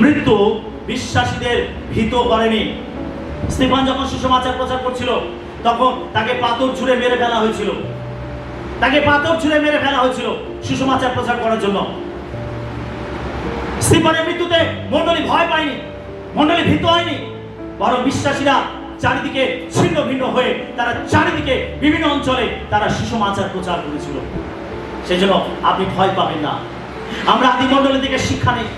মৃত্যু বিশ্বাসীদের ভীত করেনি। স্তিফান যখন সুসমাচার প্রচার করছিল তখন তাকে পাথর ছুঁড়ে মেরে ফেলা হয়েছিল, তাকে পাথর ছুঁড়ে মেরে ফেলা হয়েছিল সুসমাচার প্রচার করার জন্য। স্তিফানের মৃত্যুতে মণ্ডলী ভয় পায়নি, মণ্ডলী ভীত হয়নি, বরং বিশ্বাসীরা চারিদিকে ছিন্ন ভিন্ন হয়ে তারা চারিদিকে বিভিন্ন অঞ্চলে তারা সুসমাচার প্রচার করেছিল। সেজন্য আপনি ভয় পাবেন না। আমরা আদি মণ্ডলী থেকে শিক্ষা নেই।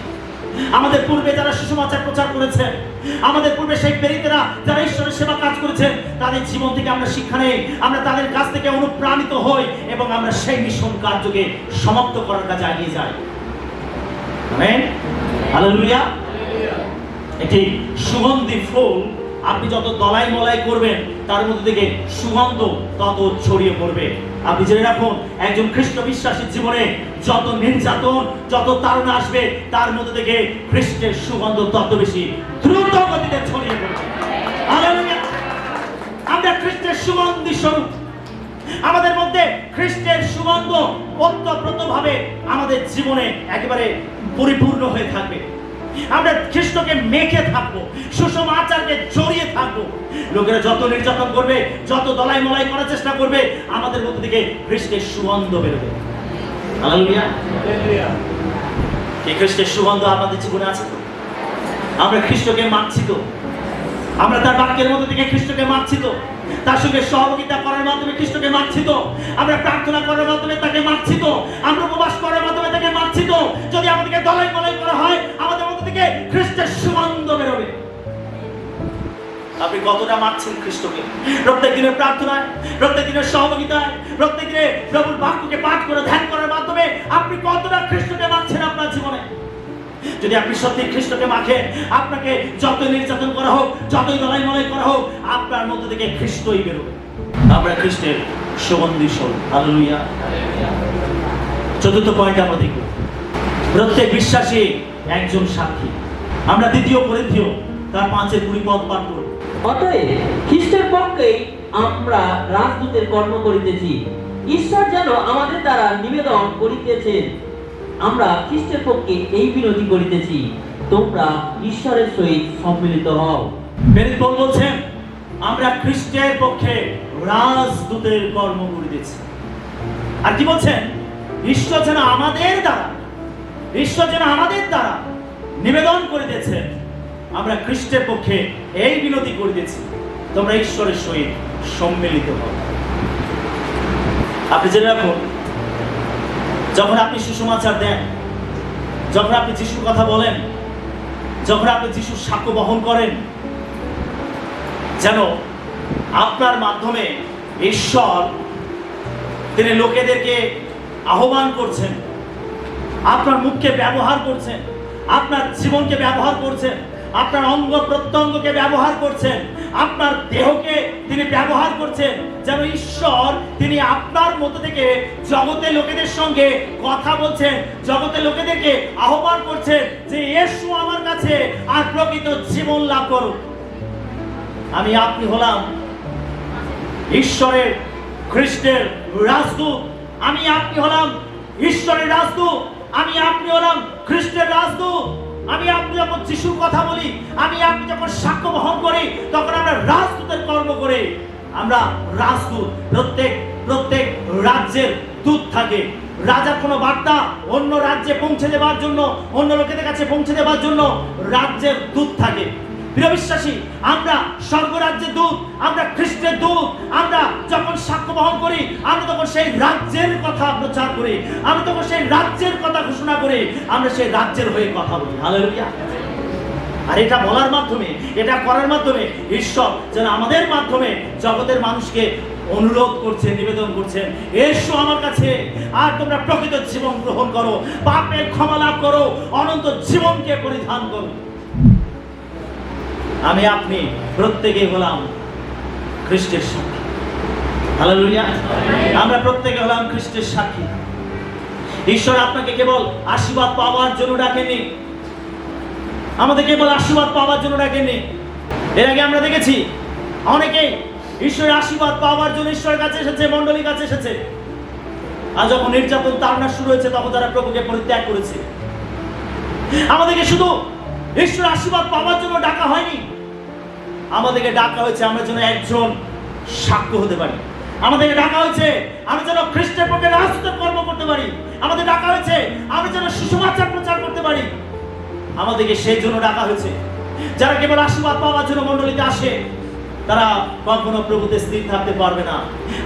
আমাদের পূর্বে যারা সুসমাচার প্রচার করেছেন, আমাদের পূর্বে সেই প্রেরিতরা যারা ঈশ্বরের সেবা কাজ করেছেন, তাদের জীবন থেকে আমরা শিক্ষা নেই, আমরা তাদের কাছ থেকে অনুপ্রাণিত হই এবং আমরা সেই মিশন কার্যকে সমাপ্ত করার কাজে এগিয়ে যাই। Amen, hallelujah. একটি সুগন্ধি ফুল আপনি যত দলাই মলাই করবেন তার মধ্যে থেকে সুগন্ধ তত ছড়িয়ে পড়বে। আপনি জেনে রাখুন, একজন খ্রিস্ট বিশ্বাসীর জীবনে যত নির্যাতন, যত তাড়না আসবে তার মধ্যে থেকে খ্রিস্টের সুগন্ধ তত বেশি দ্রুত গতিতে ছড়িয়ে পড়বে। হালেলুয়া। আমরা খ্রিস্টের সুগন্ধি স্বরূপ, আমাদের মধ্যে খ্রিস্টের সুগন্ধ ওতপ্রোতভাবে আমাদের জীবনে একেবারে পরিপূর্ণ হয়ে থাকবে। আমরা খ্রিস্টকে মেখে থাকবো, সুসমাচারকে জড়িয়ে থাকবো। লোকেরা যত নির্যাতন করবে, যত দলাই মলাই করার চেষ্টা করবে, আমাদের মধ্যে থেকে খ্রিস্টের সুগন্ধ বেরোবে। হালেলুয়া। এই খ্রিস্টের সুগন্ধ আমাদের জীবনে আছে তো? আমরা খ্রিস্টকে মানছি তো? আমরা তার বাক্যের মধ্যে থেকে খ্রিস্টকে মানছি তো? তার সঙ্গে সহযোগিতা করার মাধ্যমে খ্রিস্টকে মানছি তো? আমরা প্রার্থনা করার মাধ্যমে তাকে মানছি তো? আমরা উপবাস করার মাধ্যমে তাকে মানছি তো? যদি আমাদেরকে দলাই মলাই করা হয়, আমাদের মধ্যে থেকে খ্রিস্টের সুগন্ধ বেরোবে। আপনি কতটা মানছেন খ্রিস্টকে? প্রত্যেক দিনের প্রার্থনায়, প্রত্যেক দিনের সহযোগিতায়, প্রত্যেক দিনে প্রভুর বাক্যকে পাঠ করে ধ্যান করার মাধ্যমে আপনি কতটা খ্রিস্টকে মানছেন আপনার জীবনে? যদি আপনি সত্যি খ্রিস্টকে মাখেন, আপনাকে যত নির্যাতন করা হোক, যতই দলাই মলাই করা হোক, আপনার মধ্যে থেকে খ্রিস্টই বেরোবে। আমরা খ্রিস্টের সুগন্ধি স্বরূপ। হালেলুয়া। চতুর্থ পয়েন্ট আমরা দেখব, প্রত্যেক বিশ্বাসী একজন সাক্ষী। আমরা 2 করিন্থীয় তার 5:20 পদ পাঠ করব। অতএব খ্রিস্টের পক্ষেই আমরা রাজদূতের কর্ম করিতেছি, ঈশ্বর যেন আমাদের দ্বারা নিবেদন করিতেছেন। আমরা খ্রিস্টের পক্ষে এই বিনতি করিতেছি, তোমরা ঈশ্বরের সহিত সম্মিলিত হও। প্রেরিত পৌল বলছেন, আমরা খ্রিস্টের পক্ষে রাজদূতের কর্ম করিতেছি। আর কি বলছেন? ঈশ্বর যেন আমাদের দ্বারা, ঈশ্বর যেন আমাদের দ্বারা নিবেদন করিতেছেন, আমরা খ্রিস্টের পক্ষে এই বিনতি করিতেছি, তোমরা ঈশ্বরের সহিত সম্মিলিত হও। আপনি জেনে রাখুন, যখন আপনি সুসমাচার দেন, যখন আপনি যিশুর কথা বলেন, যখন আপনি যিশুর সাক্ষ্য বহন করেন, যেন আপনার মাধ্যমে ঈশ্বর তিনি লোকেদেরকে আহ্বান করছেন, আপনার মুখকে ব্যবহার করছেন, আপনার জীবনকে ব্যবহার করছেন, আপনার অঙ্গ প্রত্যঙ্গকে ব্যবহার করছেন, আপনার দেহকে তিনি ব্যবহার করছেন, যেন ঈশ্বর তিনি আপনার মধ্যে থেকে জগতের লোকেদের সঙ্গে কথা বলছেন, জগতের লোকেদেরকে আহ্বান করছেন যে এসো আমার কাছে আর প্রকৃত জীবন লাভ করো। আমি আপনি হলাম ঈশ্বরের খ্রিস্টের রাজদূত, আমি আপনি হলাম ঈশ্বরের রাজদূত, আমি আপনি হলাম খ্রিস্টের রাজদূত। আমি আপনি যখন যিশুর কথা বলি, আমি আপনি যখন সাক্ষ্য বহন করি, তখন আমরা রাজদূতের কর্ম করি। আমরা রাজদূত, প্রত্যেক প্রত্যেক রাজ্যের দূত থাকে। রাজার কোনো বার্তা অন্য রাজ্যে পৌঁছে দেওয়ার জন্য, অন্য লোকেদের কাছে পৌঁছে দেওয়ার জন্য রাজ্যের দূত থাকে। প্রিয় বিশ্বাসী, আমরা স্বর্গরাজ্যের দূত, আমরা খ্রিস্টের দূত। আমরা যখন সাক্ষ্য বহন করি, আমরা তখন সেই রাজ্যের কথা প্রচার করি, আমরা তখন সেই রাজ্যের কথা ঘোষণা করি, আমরা সেই রাজ্যের হয়ে কথা বলি। হালেলুয়া। আর এটা বলার মাধ্যমে, এটা করার মাধ্যমে ঈশ্বর যেন আমাদের মাধ্যমে জগতের মানুষকে অনুরোধ করছে, নিবেদন করছেন, এসো আমার কাছে আর তোমরা প্রকৃত জীবন গ্রহণ করো, পাপের ক্ষমা লাভ করো, অনন্ত জীবনকে পরিধান করো। আমি আপনি প্রত্যেকে হলাম খ্রিস্টের সাক্ষী। হালেলুয়া। আমরা প্রত্যেকে হলাম খ্রিস্টের সাক্ষী। ঈশ্বর আপনাকে কেবল আশীর্বাদ পাওয়ার জন্য ডাকেননি, আমাদের কেবল আশীর্বাদ পাওয়ার জন্য ডাকেননি। এর আগে আমরা দেখেছি অনেকেই ঈশ্বরের আশীর্বাদ পাওয়ার জন্য ঈশ্বরের কাছে এসেছে, মণ্ডলীর কাছে এসেছে, আর যখন নির্যাতন তাড়না শুরু হয়েছে তখন তারা প্রভুকে পরিত্যাগ করেছে। আমাদেরকে শুধু ঈশ্বরের আশীর্বাদ পাওয়ার জন্য ডাকা হয়নি, আমাদেরকে ডাকা হয়েছে আমরা যেন একজন সাক্ষ্য হতে পারি। আমাদেরকে ডাকা হয়েছে আমরা যেন খ্রিস্টের পক্ষে রাজদূতের কর্ম করতে পারি। আমাদের ডাকা হয়েছে আমরা যেন সুসমাচার প্রচার করতে পারি। আমাদেরকে সেই জন্য ডাকা হয়েছে। যারা কেবল আশীর্বাদ পাওয়ার জন্য মণ্ডলীতে আসে তারা কখনো প্রভুতে স্থির থাকতে পারবে না।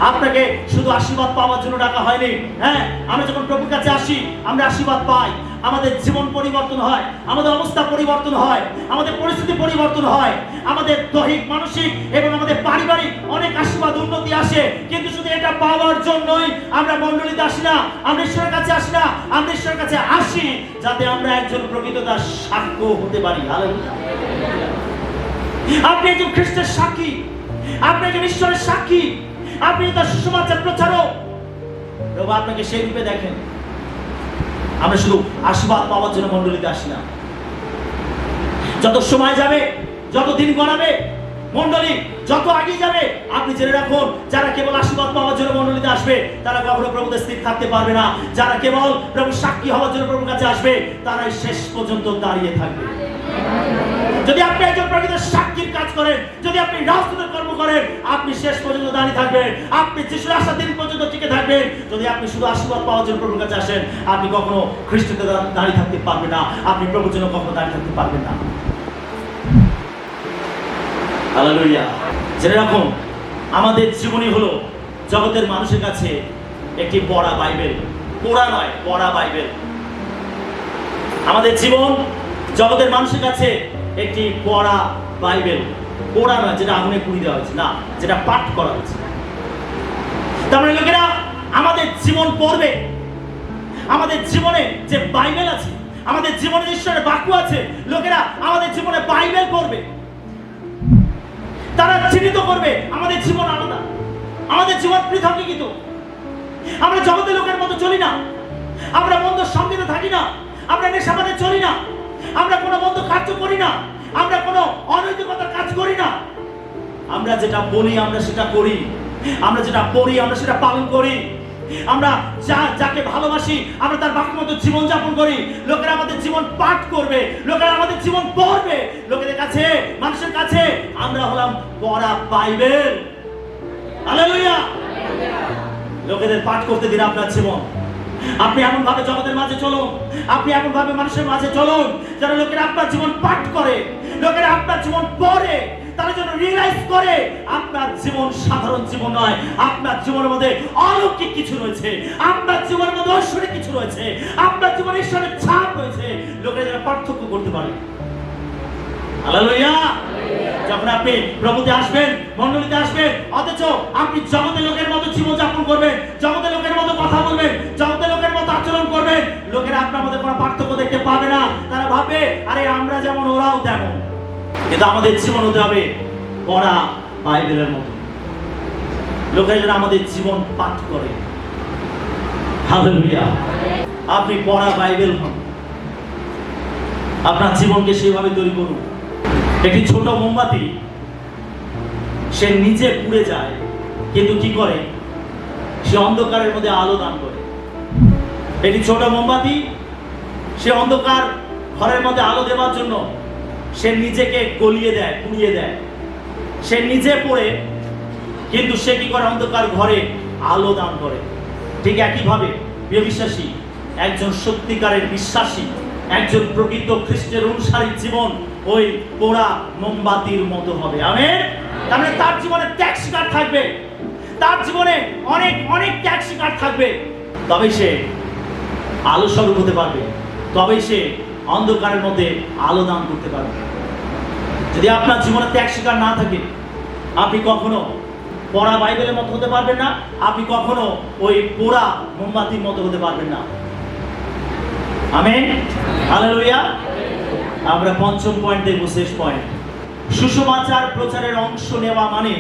আপনাকে শুধু আশীর্বাদ পাওয়ার জন্য ডাকা হয়নি। হ্যাঁ, আমরা যখন প্রভুর কাছে আসি আমরা আশীর্বাদ পাই, আমাদের জীবন পরিবর্তন হয়, আমাদের অবস্থা পরিবর্তন হয়, আমাদের পরিস্থিতি পরিবর্তন হয়, আমাদের দৈহিক, মানসিক এবং আমাদের পারিবারিক অনেক আশীর্বাদ উন্নতি আসে। কিন্তু শুধু এটা পাওয়ার জন্যই আমরা মণ্ডলীতে আসি না, আমরা ঈশ্বরের কাছে আসি না, আমরা ঈশ্বরের কাছে আসি যাতে আমরা একজন প্রকৃত তার সাক্ষ্য হতে পারি। হালেলুয়া। আপনি একজন খ্রিস্টের সাক্ষী, আপনি একজন ঈশ্বরের সাক্ষী, আপনি তার সুসমাচার প্রচারক। প্রভু আপনাকে সেই রূপে দেখেন। আমরা শুধু আশীর্বাদ পাওয়ার জন্য মণ্ডলীতে আসি না। যত সময় যাবে, যত দিন গড়াবে, মণ্ডলী যত এগিয়ে যাবে, আপনি জেনে রাখুন যারা কেবল আশীর্বাদ পাওয়ার জন্য মণ্ডলীতে আসবে তারা কখনো প্রভুতে স্থির থাকতে পারবে না। যারা কেবল প্রভুর সাক্ষী হওয়ার জন্য প্রভুর কাছে আসবে তারাই শেষ পর্যন্ত দাঁড়িয়ে থাকবে। যদি আপনি একজন প্রকৃত সাক্ষীর কাজ করেন, যদি আপনি রাজদূতের কর্ম করেন, আপনি শেষ পর্যন্ত দাঁড়িয়ে থাকবেন, আপনি যিশুর আসার দিন পর্যন্ত টিকে থাকবেন। যদি আপনি শুধু আশীর্বাদ পাওয়ার জন্য প্রভুর কাছে আসেন, আপনি কখনো খ্রিস্টতে দাঁড়িয়ে থাকতে পারবেন না, আপনি প্রভুর জন্য কখনো দাঁড়িয়ে থাকতে পারবেন না। হালেলুয়া। জেনে রাখুন আমাদের জীবনই হলো জগতের মানুষের কাছে একটি পড়া বাইবেল। পড়া নয়, পড়া বাইবেল। আমাদের জীবন জগতের মানুষের কাছে একটি পড়া বাইবেল। পড়া নয় যেটা আগুনে পুড়িয়ে দেওয়া হয়েছে, না, যেটা পাঠ করা হয়েছে। তার মানে লোকেরা আমাদের জীবন পড়বে, আমাদের জীবনে যে বাইবেল আছে, আমাদের জীবনে ঈশ্বরের বাক্য আছে, লোকেরা আমাদের জীবনে বাইবেল পড়বে। তারা চিহ্নিত করবে আমাদের জীবন আলাদা, আমাদের জীবন পৃথক। কিন্তু আমরা জগতের লোকের মতো চলি না, আমরা মন্দ সঙ্গীতে থাকি না, আমরা নেশাবাদে চলি না, আমরা কোনো মন্দ কার্য করি না, আমরা কোনো অনৈতিকতার কাজ করি না। আমরা যেটা বলি আমরা সেটা করি, আমরা যেটা পড়ি আমরা সেটা পালন করি, আমরা যাকে ভালোবাসি আমরা তার বাক্য মতো জীবন যাপন করি। লোকেরা আমাদের জীবন পাঠ করবে, লোকেরা আমাদের জীবন পড়বে। লোকেদের কাছে, মানুষের কাছে আমরা হলাম পড়া বাইবেল। হালেলুয়া। লোকেদের পাঠ করতে দিন আপনার জীবন। আপনি এমন ভাবে জগতের মাঝে চলুন, আপনি এমন ভাবে মানুষের মাঝে চলুন যেন লোকেরা আপনার জীবন পাঠ করে, লোকেরা আপনার জীবন পড়ে, তারা যেন রিয়েলাইজ করে আপনার জীবন সাধারণ জীবন নয়, আপনার জীবনের মধ্যে অলৌকিক কিছু রয়েছে, আপনার জীবনের মধ্যে ঐশ্বরিক কিছু রয়েছে, আপনার জীবনে ঈশ্বরের ছাপ রয়েছে। লোকেরা যেন পার্থক্য করতে পারে। হালেলুয়া। যখন আপনি প্রভুতে আসবেন, মণ্ডলীতে আসবেন, অথচ আপনি জগতের লোকের মতো জীবন যাপন করবেন, জগতের লোকের মতো কথা বলবেন, জগতের লোকের মতো আচরণ করবেন, লোকেরা আপনার মধ্যে কোনো পার্থক্য দেখতে পাবে না। তারা ভাববে আরে আমরা যেমন ওরাও তেমন। কিন্তু আমাদের জীবন হতে হবে পড়া বাইবেলের মতো। লোকেরা যেন আমাদের জীবন পাঠ করে। হালেলুয়া। আপনি পড়া বাইবেল হন, আপনার জীবনকে সেইভাবে তৈরি করুন। একটি ছোট মোমবাতি সে নিজে পুড়ে যায়, কিন্তু কি করে? সে অন্ধকারের মধ্যে আলো দান করে। একটি ছোট মোমবাতি সে অন্ধকার ঘরের মধ্যে আলো দেওয়ার জন্য সে নিজেকে গলিয়ে দেয়, পুড়িয়ে দেয়। সে নিজে পড়ে কিন্তু সে কি করে? অন্ধকার ঘরে আলো দান করে। ঠিক একইভাবে প্রিয় বিশ্বাসী, একজন সত্যিকারের বিশ্বাসী, একজন প্রকৃত খ্রিস্টের অনুসারী জীবন ওই পোড়া মোমবাতির মতো হবে। আমেন। তার মানে তার জীবনে ত্যাগ স্বীকার থাকবে, তার জীবনে অনেক অনেক ত্যাগ স্বীকার থাকবে, তবেই সে আলো স্বরূপ হতে পারবে, তবেই সে অন্ধকারের মধ্যে আলো দান করতে পারবে। যদি আপনার জীবনে ত্যাগ স্বীকার না থাকে, আপনি কখনো পড়া বাইবেলের মতো হতে পারবেন না, আপনি কখনো ওই পোড়া মোমবাতির মতো হতে পারবেন না। আমেন। হালেলুয়া। আমরা পঞ্চম পয়েন্ট দেখব, শেষ পয়েন্ট। সুসমাচার প্রচারের অংশ নেওয়া মানে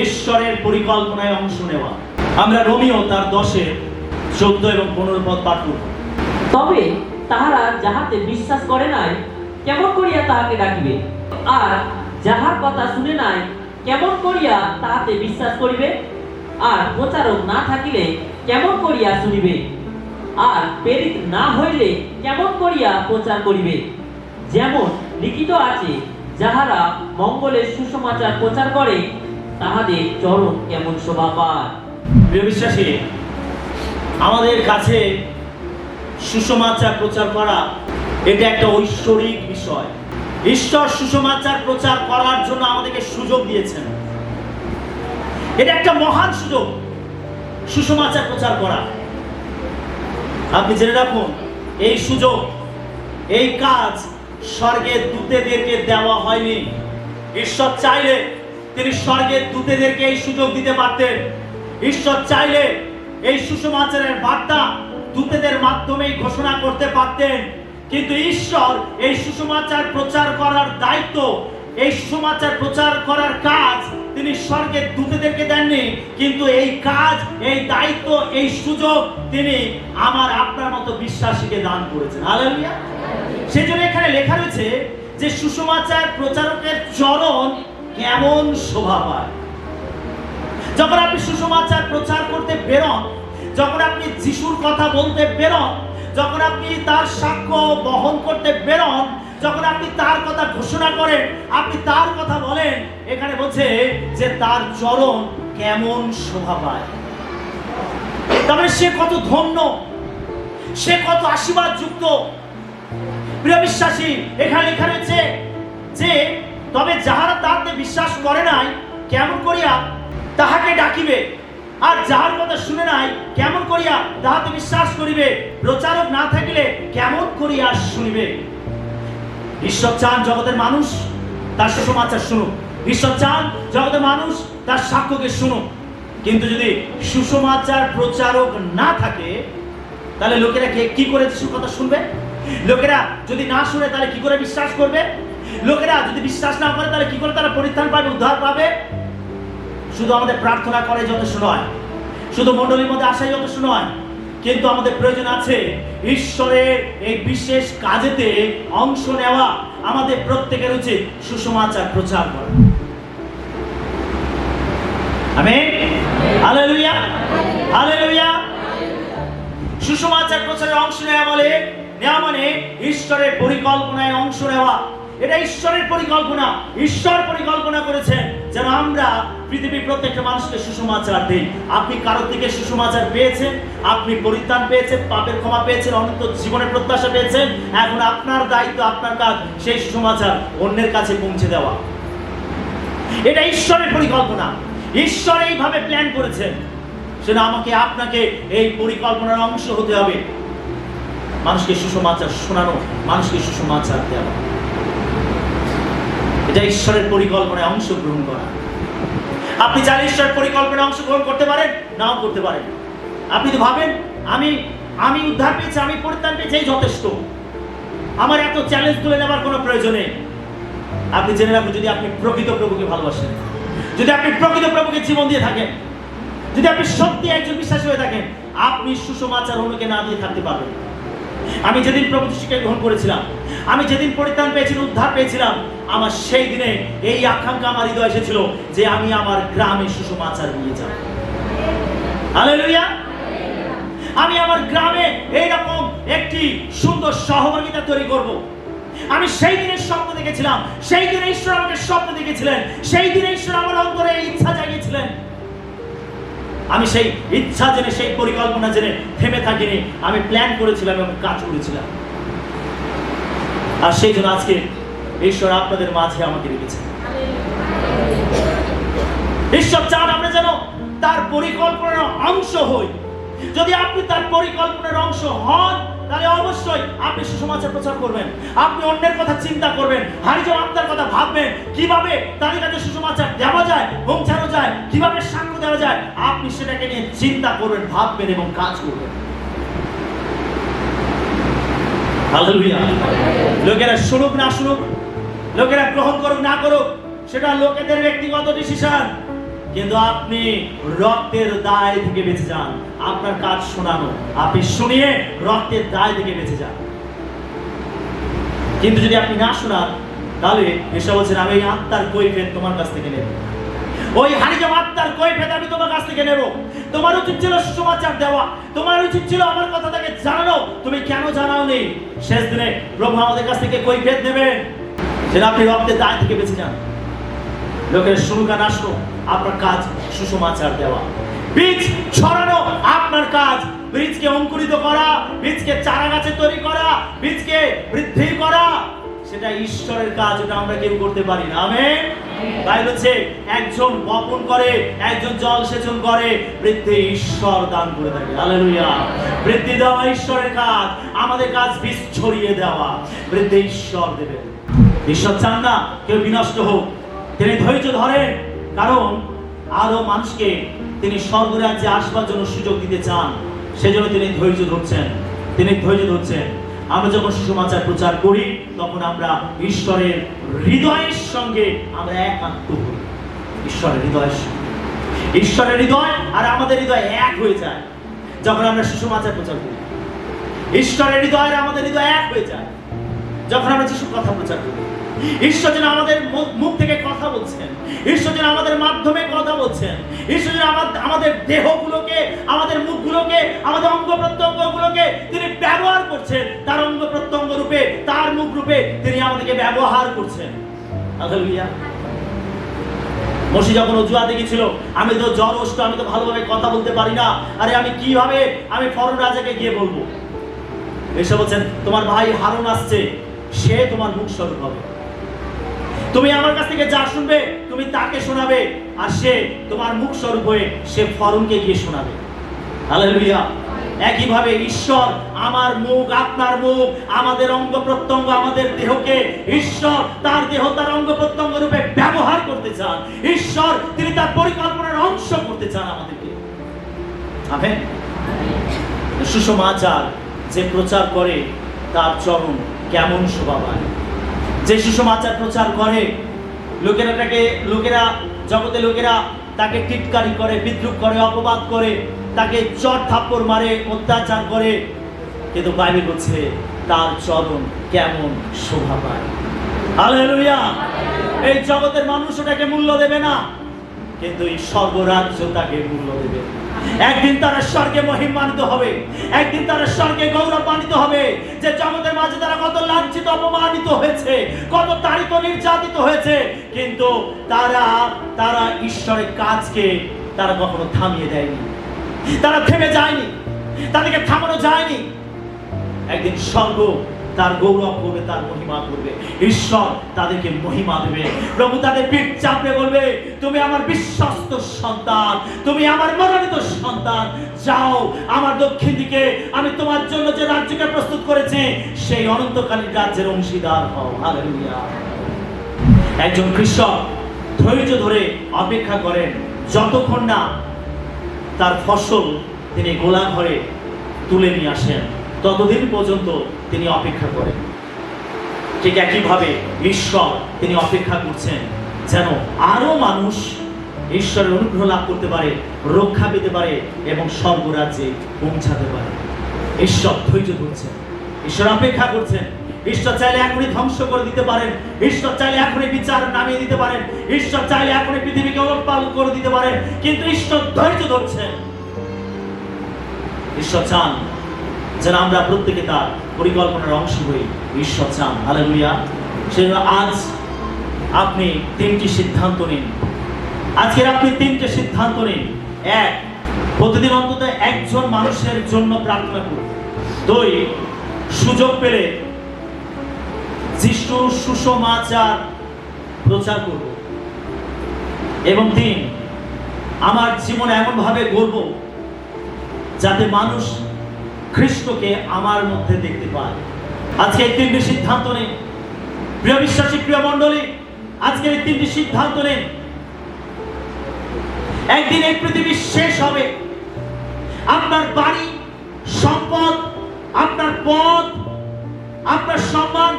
ঈশ্বরের পরিকল্পনায় অংশ নেওয়া। আমরা রোমিও তার 10-14 এবং 15 পদ পাঠ করব। তবে তাহারা যাহাতে বিশ্বাস করে নাই, কেমন করিয়া তাহাকে ডাকিবে? আর যাহার কথা শুনে নাই, কেমন করিয়া তাহাতে বিশ্বাস করিবে? আর প্রচারক না থাকিলে কেমন করিয়া শুনিবে? আর প্রেরিত না হইলে কেমন করিয়া প্রচার করিবে? যেমন লিখিত আছে, যাহারা মঙ্গলের সুসমাচার প্রচার করে, তাহাদের চরণ কেমন শোভা পায়। প্রিয় বিশ্বাসী, আমাদের কাছে সুসমাচার প্রচার করা এটা একটা ঐশ্বরিক বিষয়। ঈশ্বর সুসমাচার প্রচার করার জন্য আমাদেরকে সুযোগ দিয়েছেন। এটা একটা মহান সুযোগ, সুসমাচার প্রচার করা। আপনি জেনে রাখুন, এই সুযোগ, এই কাজ স্বর্গের দূতেদেরকে দেওয়া হয়নি। ঈশ্বর চাইলে তিনি স্বর্গের দূতেদেরকে এই সুযোগ দিতে পারতেন। ঈশ্বর চাইলে এই সুসমাচারের বার্তা দূতেদের মাধ্যমেই ঘোষণা করতে পারতেন, কিন্তু ঈশ্বর এই সুসমাচার প্রচার করার দায়িত্ব, এই সুসমাচার প্রচার করার কাজ তিনি স্বর্গের দূতেদেরকে দেননি, কিন্তু এই কাজ, এই দায়িত্ব, এই সুযোগ তিনি আমার আপনার মতো বিশ্বাসীকে দান করেছেন। হালেলুয়া। সেজন্য এখানে লেখা রয়েছে যে সুসমাচার প্রচারকের চরণ কেমন শোভা পায়। যখন আপনি সুসমাচার প্রচার করতে বেরোন, যখন আপনি যিশুর কথা বলতে বেরোন, যখন আপনি তার সাক্ষ্য বহন করতে বেরোন, যখন আপনি তার কথা ঘোষণা করেন, আপনি তার কথা বলেন, এখানে বলছে যে তার চরণ কেমন শোভা পায়। তার মানে সে কত ধন্য, সে কত আশীর্বাদ যুক্ত। প্রিয় বিশ্বাসী, এখানে লেখা রয়েছে যে তবে যাহারা তাহাতে বিশ্বাস করে নাই, কেমন করিয়া তাহাকে ডাকিবে? আর যাহার কথা শুনে নাই, কেমন করিয়া তাহাতে বিশ্বাস করিবে? প্রচারক না থাকিলে কেমন করিয়া শুনিবে? ঈশ্বর চান জগতের মানুষ তার সুসমাচার শুনুক, ঈশ্বর চান জগতের মানুষ তার সাক্ষ্যকে শুনুক। কিন্তু যদি সুসমাচার প্রচারক না থাকে, তাহলে লোকেরা কি করে যিশুর কথা শুনবে? লোকেরা যদি না শুনে, তাহলে কি করে বিশ্বাস করবে? লোকেরা যদি বিশ্বাস না করে, তাহলে কি করে তারা পরিত্রাণ পাবে, উদ্ধার পাবে? শুধু আমাদের প্রার্থনা করে যথেষ্ট নয়, শুধু মণ্ডলীর মধ্যে আসাই যথেষ্ট নয়, কিন্তু আমাদের প্রয়োজন আছে ঈশ্বরের এই বিশেষ কাজেতে অংশ নেওয়া। আমাদের প্রত্যেকের উচিত সুসমাচার প্রচার করা। আমেন। হালেলুয়া। হালেলুয়া। সুসমাচার প্রচারের অংশ নেওয়া মানে ঈশ্বরের পরিকল্পনায় অংশ নেওয়া। এটা ঈশ্বরের পরিকল্পনা। ঈশ্বর পরিকল্পনা করেছেন যেন আমরা পৃথিবীর প্রত্যেকটা মানুষকে সুসমাচার দেই। আপনি কারোর থেকে সুসমাচার পেয়েছেন, আপনি পরিত্রাণ পেয়েছেন, পাপের ক্ষমা পেয়েছেন, অনন্ত জীবনের প্রত্যাশা পেয়েছেন। এখন আপনার দায়িত্ব, আপনার কাজ সেই সুসমাচার অন্যের কাছে পৌঁছে দেওয়া। এটা ঈশ্বরের পরিকল্পনা। ঈশ্বর এইভাবে প্ল্যান করেছেন, সেটা আমাকে আপনাকে এই পরিকল্পনার অংশ হতে হবে। মানুষকে সুসমাচার শোনানো, মানুষকে সুসমাচার দেওয়া, এটা ঈশ্বরের পরিকল্পনায় অংশগ্রহণ করা। আপনি চাইলে ঈশ্বরের পরিকল্পনায় অংশগ্রহণ করতে পারেন, নাও করতে পারেন। আপনি তো ভাবেন আমি উদ্ধার পেয়েছি, আমি পরিত্রাণ পেয়েছি, যথেষ্ট, আমার এত চ্যালেঞ্জ তুলে নেবার কোনো প্রয়োজন নেই। আপনি জেনে রাখুন, যদি আপনি প্রকৃত প্রভুকে ভালোবাসেন, যদি আপনি প্রকৃত প্রভুকে জীবন দিয়ে থাকেন, যদি আপনি সত্যি একজন বিশ্বাসী হয়ে থাকেন, আপনি সুসমাচার অন্যকে না দিয়ে থাকতে পারবেন। আমি যেদিন প্রভু যিশুকে গ্রহণ করেছিলাম, আমি যেদিন পরিত্রাণ পেয়েছিলাম, উদ্ধার পেয়েছিলাম, আমার সেই দিনে এই আকাঙ্ক্ষা আমার হৃদয়ে এসেছিল যে আমি আমার গ্রামে সুসমাচার নিয়ে যাব। হালেলুয়া। আমি আমার গ্রামে এইরকম একটি সুন্দর সহভাগিতা তৈরি করব, আমি সেই দিনের স্বপ্ন দেখেছিলাম, সেই দিনে ঈশ্বর আমাকে স্বপ্ন দেখেছিলেন, সেই দিনে ঈশ্বর আমার অন্তরে ইচ্ছা জাগিয়েছিলেন। আমি সেই ইচ্ছা জেনে, সেই পরিকল্পনা জেনে থেমে থাকিনি, আমি প্ল্যান করেছিলাম এবং কাজ করেছিলাম। আর সেই জন্য আজকে ঈশ্বর আপনাদের মাঝে আমাকে রেখেছেন। ঈশ্বর চান আমরা যেন তার পরিকল্পনার অংশ হই। যদি আপনি তার পরিকল্পনার অংশ হন, তাহলে অবশ্যই আপনি সুসমাচার প্রচার করবেন, আপনি অন্যের কথা চিন্তা করবেন, হারিজন আত্মার কথা ভাববেন, কিভাবে তাদের কাছে সুসমাচার দেওয়া যায়, পৌঁছানো যায়, কিভাবে সাক্ষ্য দেওয়া যায়, আপনি সেটাকে নিয়ে চিন্তা করবেন, ভাববেন এবং কাজ করবেন। হালেলুয়া। লোকেরা শুনুক না শুনুক, লোকেরা গ্রহণ করুক না করুক, সেটা লোকেদের ব্যক্তিগত ডিসিশন, কিন্তু আপনি রক্তের দায় থেকে বেঁচে যান। আপনার কাজ শোনানো, আপনি শুনিয়ে রক্তের দায় থেকে বেঁচে যান। কিন্তু যদি আপনি না শোনান, তাহলে এসব বলছেন আমি এই আত্মার কৈফিয়ত তোমার কাছ থেকে নেব, ওই হারিজাম আত্মার কৈফিয়ত আমি তোমার কাছ থেকে নেব। তোমার উচিত ছিল সুসমাচার দেওয়া, তোমার উচিত ছিল আমার কথা তাকে জানানো, তুমি কেন জানাওনি? শেষ দিনে প্রভু আমাদের কাছ থেকে কৈফিয়ত নেবেন, সেটা আপনি রক্তের দায় থেকে বেঁচে যান। লোকের শুনুক আর না শুনুক, আপনার কাজ সুসমাচার দেওয়া, বীজ ছড়ানো আপনার কাজ, বীজকে অঙ্কুরিত করা, বীজকে চারা গাছে তৈরি করা, বীজকে বৃদ্ধি করা, সেটা ঈশ্বরের কাজ, ওটা আমরা কেউ করতে পারি না। আমেন। বাইবেল বলছে একজন বপন করে, একজন জল সেচন করে, বৃদ্ধি ঈশ্বর দান করে থাকে। হালেলুয়া। বৃদ্ধি দেওয়া ঈশ্বরের কাজ, আমাদের কাজ বীজ ছড়িয়ে দেওয়া, বৃদ্ধি ঈশ্বর দেবেন। ঈশ্বর চান না কেউ বিনষ্ট হোক, তিনি ধৈর্য ধরেন, কারণ আরো মানুষকে তিনি স্বর্গরাজ্যে আসবার জন্য সুযোগ দিতে চান, সেজন্য তিনি ধৈর্য ধরছেন, তিনি ধৈর্য ধরছেন। আমরা যখন সুসমাচার প্রচার করি, তখন আমরা ঈশ্বরের হৃদয়ের সঙ্গে আমরা একাত্ম হই। ঈশ্বরের হৃদয়ের সঙ্গে, ঈশ্বরের হৃদয় আর আমাদের হৃদয় এক হয়ে যায় যখন আমরা সুসমাচার প্রচার করি। ঈশ্বরের হৃদয় আর আমাদের হৃদয় এক হয়ে যায় যখন আমরা যিশুর কথা প্রচার করি। ঈশ্বর যেন আমাদের মুখ থেকে কথা বলছেন, ঈশ্বর যেন আমাদের মাধ্যমে কথা বলছেন, ঈশ্বর যেন আমাদের দেহগুলোকে, আমাদের মুখগুলোকে, আমাদের অঙ্গ প্রত্যঙ্গগুলোকে তিনি ব্যবহার করছেন, তার অঙ্গ প্রত্যঙ্গ রূপে, তার মুখ রূপে তিনি আমাদেরকে ব্যবহার করছেন। হালেলুয়া। মসি যখন অজুহাতে গেছিল, আমি তো জ্বর অসুস্থ, আমি তো ভালোভাবে কথা বলতে পারি না, আরে আমি কিভাবে আমি ফরন রাজাকে গিয়ে বলবো? এসে বলছেন তোমার ভাই হারুন আসছে, সে তোমার মুখ স্বরূপ হবে, তুমি আমার কাছ থেকে যা শুনবে তুমি তাকে শোনাবে, আর সে তোমার মুখ স্বরূপ হয়ে সে ফরনকে গিয়ে শোনাবে। হালেলুয়া। একইভাবে ঈশ্বর আমার মুখ, আপনার মুখ, আমাদের অঙ্গ প্রত্যঙ্গ, আমাদের দেহকে ঈশ্বর তার দেহ, তার অঙ্গ প্রত্যঙ্গ রূপে ব্যবহার করতে চান। ঈশ্বর তিনি তার পরিকল্পনার অংশ করতে চান আমাদেরকে। আমেন। সুসমাচার যে প্রচার করে তার চরণ কেমন শোভা পায়। যে সুসমাচার প্রচার করে, লোকেরা জগতে লোকেরা তাকে টিটকারি করে, বিদ্রুপ করে, অপবাদ করে, তাকে চট থাপ্পড় মারে, অত্যাচার করে, কিন্তু বাইবেল বলছে তার চরণ কেমন শোভা পায়। হালেলুয়া। এই জগতের মানুষ ওটাকে মূল্য দেবে না, কিন্তু এই স্বর্গরাজ্য তাকে মূল্য দেবে। একদিন তারা স্বর্গে মহিমান্বিত হবে, একদিন তারা স্বর্গে গৌরবান্বিত হবে, যে জগতের মাঝে তারা কত লাঞ্ছিত, অপমানিত হয়েছে, কত তাড়িত, নির্যাতিত হয়েছে, কিন্তু তারা ঈশ্বরের কাজকে তারা কখনো থামিয়ে দেয়নি, তারা থেমে যায়নি, তাদেরকে থামানো যায়নি। একদিন স্বর্গ তার গৌরব করবে, তার মহিমা করবে, ঈশ্বর তাদেরকে মহিমা দেবে। প্রভু তাদের পিঠ চাপড়ে বলবে তুমি আমার বিশ্বস্ত সন্তান, তুমি আমার মনোনীত সন্তান, যাও আমার দক্ষিণ দিকে আমি তোমার জন্য যে রাজ্যকে প্রস্তুত করেছি সেই অনন্তকালীন রাজ্যের অংশীদার হও। হালেলুয়া। একজন কৃষক ধৈর্য ধরে অপেক্ষা করেন যতক্ষণ না তার ফসল তিনি গোলা ঘরে তুলে নিয়ে আসেন, ততদিন পর্যন্ত তিনি অপেক্ষা করেন। ঠিক একইভাবে ঈশ্বর তিনি অপেক্ষা করছেন যেন আরো মানুষ ঈশ্বরের অনুগ্রহ লাভ করতে পারে, রক্ষা পেতে পারে এবং স্বর্গরাজ্যে পৌঁছাতে পারে। ঈশ্বর ধৈর্য ধরছেন, ঈশ্বর অপেক্ষা করছেন। ঈশ্বর চাইলে এখনই ধ্বংস করে দিতে পারেন, ঈশ্বর চাইলে এখনই বিচার নামিয়ে দিতে পারেন, ঈশ্বর চাইলে এখনই পৃথিবীকে ওলটপালট করে দিতে পারেন, কিন্তু ঈশ্বর ধৈর্য ধরছেন। ঈশ্বর চান যেন আমরা প্রত্যেকে তার পরিকল্পনার অংশ হই ঈশ্বর চান। হালেলুয়া। সেজন্য আজ আপনি 3টি সিদ্ধান্ত নিন। আজকের আপনি 3টে সিদ্ধান্ত নিন। 1, প্রতিদিন অন্তত একজন মানুষের জন্য প্রার্থনা করুন। 2, সুযোগ পেলে যিশুর সুসমাচার প্রচার করব। এবং 3, আমার জীবন এমন ভাবে গড়ব যাতে মানুষ খ্রিস্টকে আমার মধ্যে দেখতে পায়। আজকে এই 3টি সিদ্ধান্ত নিন। প্রিয় বিশ্বাসী, প্রিয় মণ্ডলী, আজকে এই 3টি সিদ্ধান্ত নিন। একদিন এই পৃথিবী শেষ হবে। আপনার বাড়ি, সম্পদ, আপনার পদ, আপনার সম্মান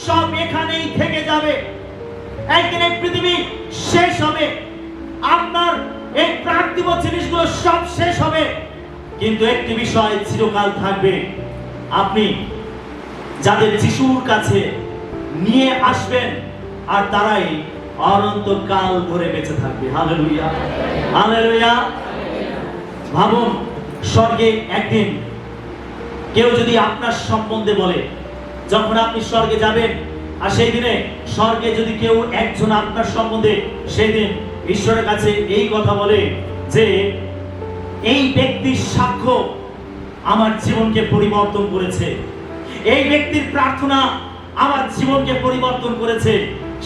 সব এখানেই থেকে যাবে। একদিন এই পৃথিবী শেষ হবে। আপনার এই প্রার্থিব জিনিসগুলো সব শেষ হবে, কিন্তু একটি বিষয় চিরকাল থাকবে। আপনি যাদের যিশুর কাছে নিয়ে আসবেন আর তারাই অনন্তকাল ধরে বেঁচে থাকবে। Hallelujah, hallelujah. ভাবুন, স্বর্গে একদিন কেউ যদি আপনার সম্বন্ধে বলে, যখন আপনি স্বর্গে যাবেন, আর সেই দিনে স্বর্গে যদি কেউ একজন আপনার সম্বন্ধে সেই দিন ঈশ্বরের কাছে এই কথা বলে যে এই ব্যক্তির সাক্ষ্য আমার জীবনকে পরিবর্তন করেছে, এই ব্যক্তির প্রার্থনা আমার জীবনকে পরিবর্তন করেছে,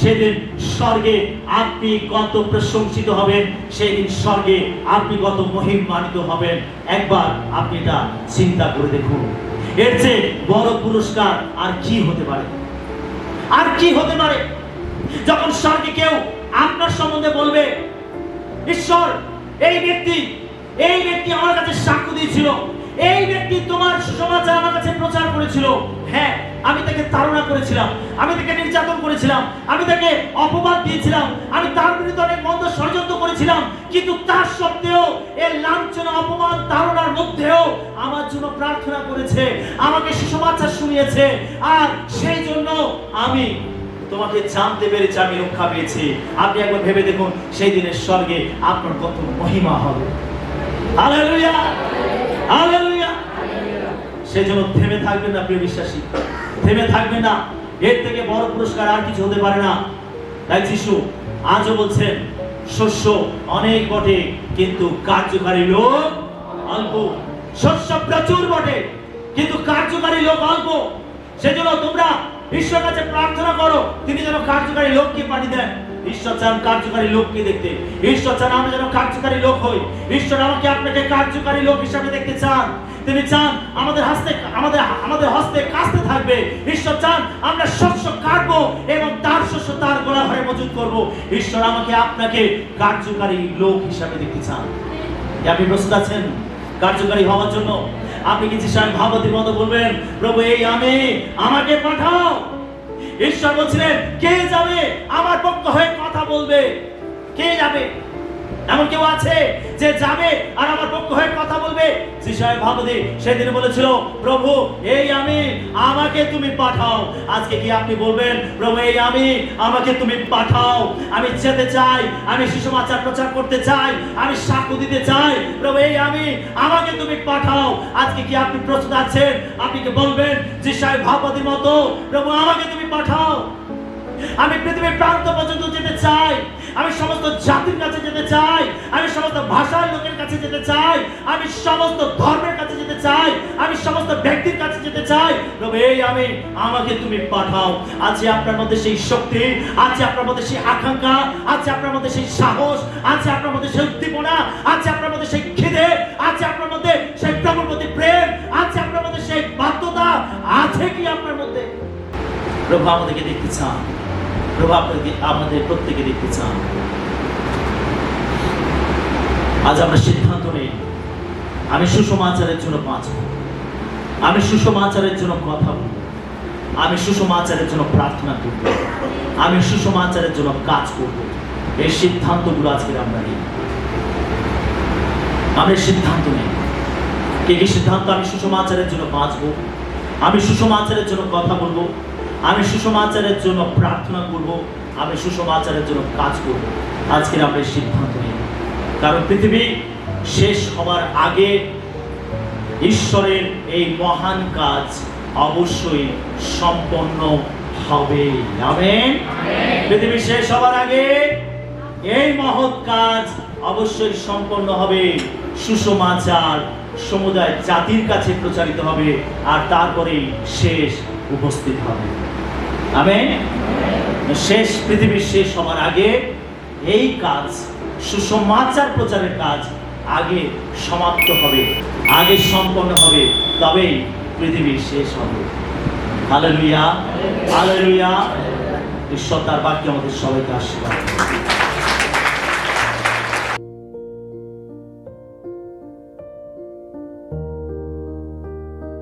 সেদিন স্বর্গে আপনি কত প্রশংসিত হবেন, সেই দিন স্বর্গে আপনি কত মহিমান্বিত হবেন। একবার আপনি এটা চিন্তা করে দেখুন। এর চেয়ে বড় পুরস্কার আর কি হতে পারে? আর কি হতে পারে? যখন স্বর্গে কেউ আপনার সম্বন্ধে বলবে, ঈশ্বর, এই ব্যক্তি আমার কাছে সাক্ষ্য দিয়েছিল, এই ব্যক্তি তোমার সুসমাচার আমার কাছে প্রচার করেছিল। হ্যাঁ, আমি তাকে তাড়না করেছিলাম, আমি তাকে নির্যাতন করেছিলাম, আমি তাকে অপবাদ দিয়েছিলাম, আমি তার বিরুদ্ধে অনেক মন্দ ষড়যন্ত্র করেছিলাম, কিন্তু তার সত্ত্বেও এই লাঞ্ছনা, অপমান, তাড়নার মধ্যেও আমার জন্য প্রার্থনা করেছে, আমাকে সুসমাচার শুনিয়েছে, আর সেই জন্য আমি তোমাকে জানতে পেরেছি, আমি রক্ষা পেয়েছি। আপনি একবার ভেবে দেখুন, সেই দিনের স্বর্গে আপনার কত মহিমা হবে। Hallelujah, hallelujah. সেজন্য থেমে থাকবেন না প্রিয় বিশ্বাসী, থেমে থাকবেন না। এর থেকে বড় পুরস্কার আর কিছু হতে পারে না। তাই যিশু আজও বলছেন, শস্য অনেক বটে কিন্তু কার্যকারী লোক অল্প। শস্য প্রচুর বটে কিন্তু কার্যকারী লোক অল্প। সেজন্য তোমরা ঈশ্বরের কাছে প্রার্থনা করো, তিনি যেন কার্যকারী লোককে পাঠিয়ে দেন। ঈশ্বর চান কার্যকারী লোককে দেখতে। ঈশ্বর চান আমরা যেন কার্যকারী লোক হই। ঈশ্বর আমাকে আপনাকে কার্যকারী লোক হিসাবে দেখতে চান। তিনি চান আমাদের হস্তে কাস্তে থাকবে। ঈশ্বর চান আমরা শস্য কাটবো এবং তার শস্য তার গোলা ঘরে মজুদ করব। ঈশ্বর আমাকে আপনাকে কার্যকারী লোক হিসাবে দেখতে চান। আপনি প্রস্তুত আছেন কার্যকারী হওয়ার জন্য? আপনি কি যিশায় ভাবতির মতো বলবেন, প্রভু এই আমি, আমাকে পাঠাও? ঈশ্বর বলছিলেন, কে যাবে আমার পক্ষ হয়ে কথা বলবে? কে যাবে? এমন কেউ আছে যে যাবে আর আমার পক্ষ হয়ে কথা বলবে? যিশায় ভাবতি সেদিন বলেছিল, প্রভু এই আমি, আমাকে তুমি পাঠাও। আজকে কি আপনি বলবেন, প্রভু এই আমি, আমাকে তুমি পাঠাও, আমি যেতে চাই, আমি সুসমাচার প্রচার করতে চাই, আমি সাক্ষ্য দিতে চাই, প্রভু এই আমি, আমাকে তুমি পাঠাও? আজকে কি আপনি প্রস্তুত আছেন? আপনি কি বলবেন যিশায় ভাবতির মতো, প্রভু আমাকে তুমি পাঠাও? আমি পৃথিবীর প্রান্ত পর্যন্ত যেতে চাই, আমি সমস্ত জাতির কাছে যেতে চাই, আমি সমস্ত ভাষার লোকের কাছে যেতে চাই, আমি সমস্ত ধর্মের কাছে যেতে চাই, আমি সমস্ত ব্যক্তির কাছে যেতে চাই। প্রভু এই আমি, আমাকে তুমি পাঠাও। আছে আপনার মধ্যে সেই শক্তি, আছে আপনার মধ্যে সেই আকাঙ্ক্ষা, আছে আপনার মধ্যে সেই সাহস, আছে আপনার মধ্যে সেই উদ্দীপনা, আছে আপনার মধ্যে সেই খিদে, আছে আপনার মধ্যে সেই প্রভুর প্রতি প্রেম, আছে আপনার মধ্যে সেই বাধ্যতা, আছে কি আপনার মধ্যে? প্রভু আমাদেরকে দেখতে চান, প্রভু আমাদের প্রত্যেকে দেখতে চান। আজ আমরা সিদ্ধান্ত নেই, আমি সুসমাচারের জন্য বাঁচব, আমি সুসমাচারের জন্য কথা বলব, আমি সুসমাচারের জন্য প্রার্থনা করব, আমি সুসমাচারের জন্য কাজ করব। এই সিদ্ধান্তগুলো আজকে আমরা নিই। আমরা সিদ্ধান্ত নেই। কি কি সিদ্ধান্ত? আমি সুসমাচারের জন্য বাঁচব, আমি সুসমাচারের জন্য কথা বলবো, আমি সুসমাচারের জন্য প্রার্থনা করব, আমি সুসমাচারের জন্য কাজ করব। আজকে আমরা এই সিদ্ধান্ত নিই। কারণ পৃথিবী শেষ হবার আগে ঈশ্বরের এই মহান কাজ অবশ্যই সম্পন্ন হবে। আমেন। পৃথিবীর শেষ হবার আগে এই মহৎ কাজ অবশ্যই সম্পন্ন হবে। সুসমাচার সমুদায় জাতির কাছে প্রচারিত হবে, আর তারপরেই শেষ উপস্থিত হবে। আমেন। শেষ, পৃথিবীর শেষ হবার আগে এই কাজ, সুসমাচার প্রচারের কাজ আগে সমাপ্ত হবে, আগে সম্পন্ন হবে, তবেই পৃথিবীর শেষ হবে। Hallelujah, hallelujah. ঈশ্বর তার বাক্যে আমাদের সবাইকে আশীর্বাদ।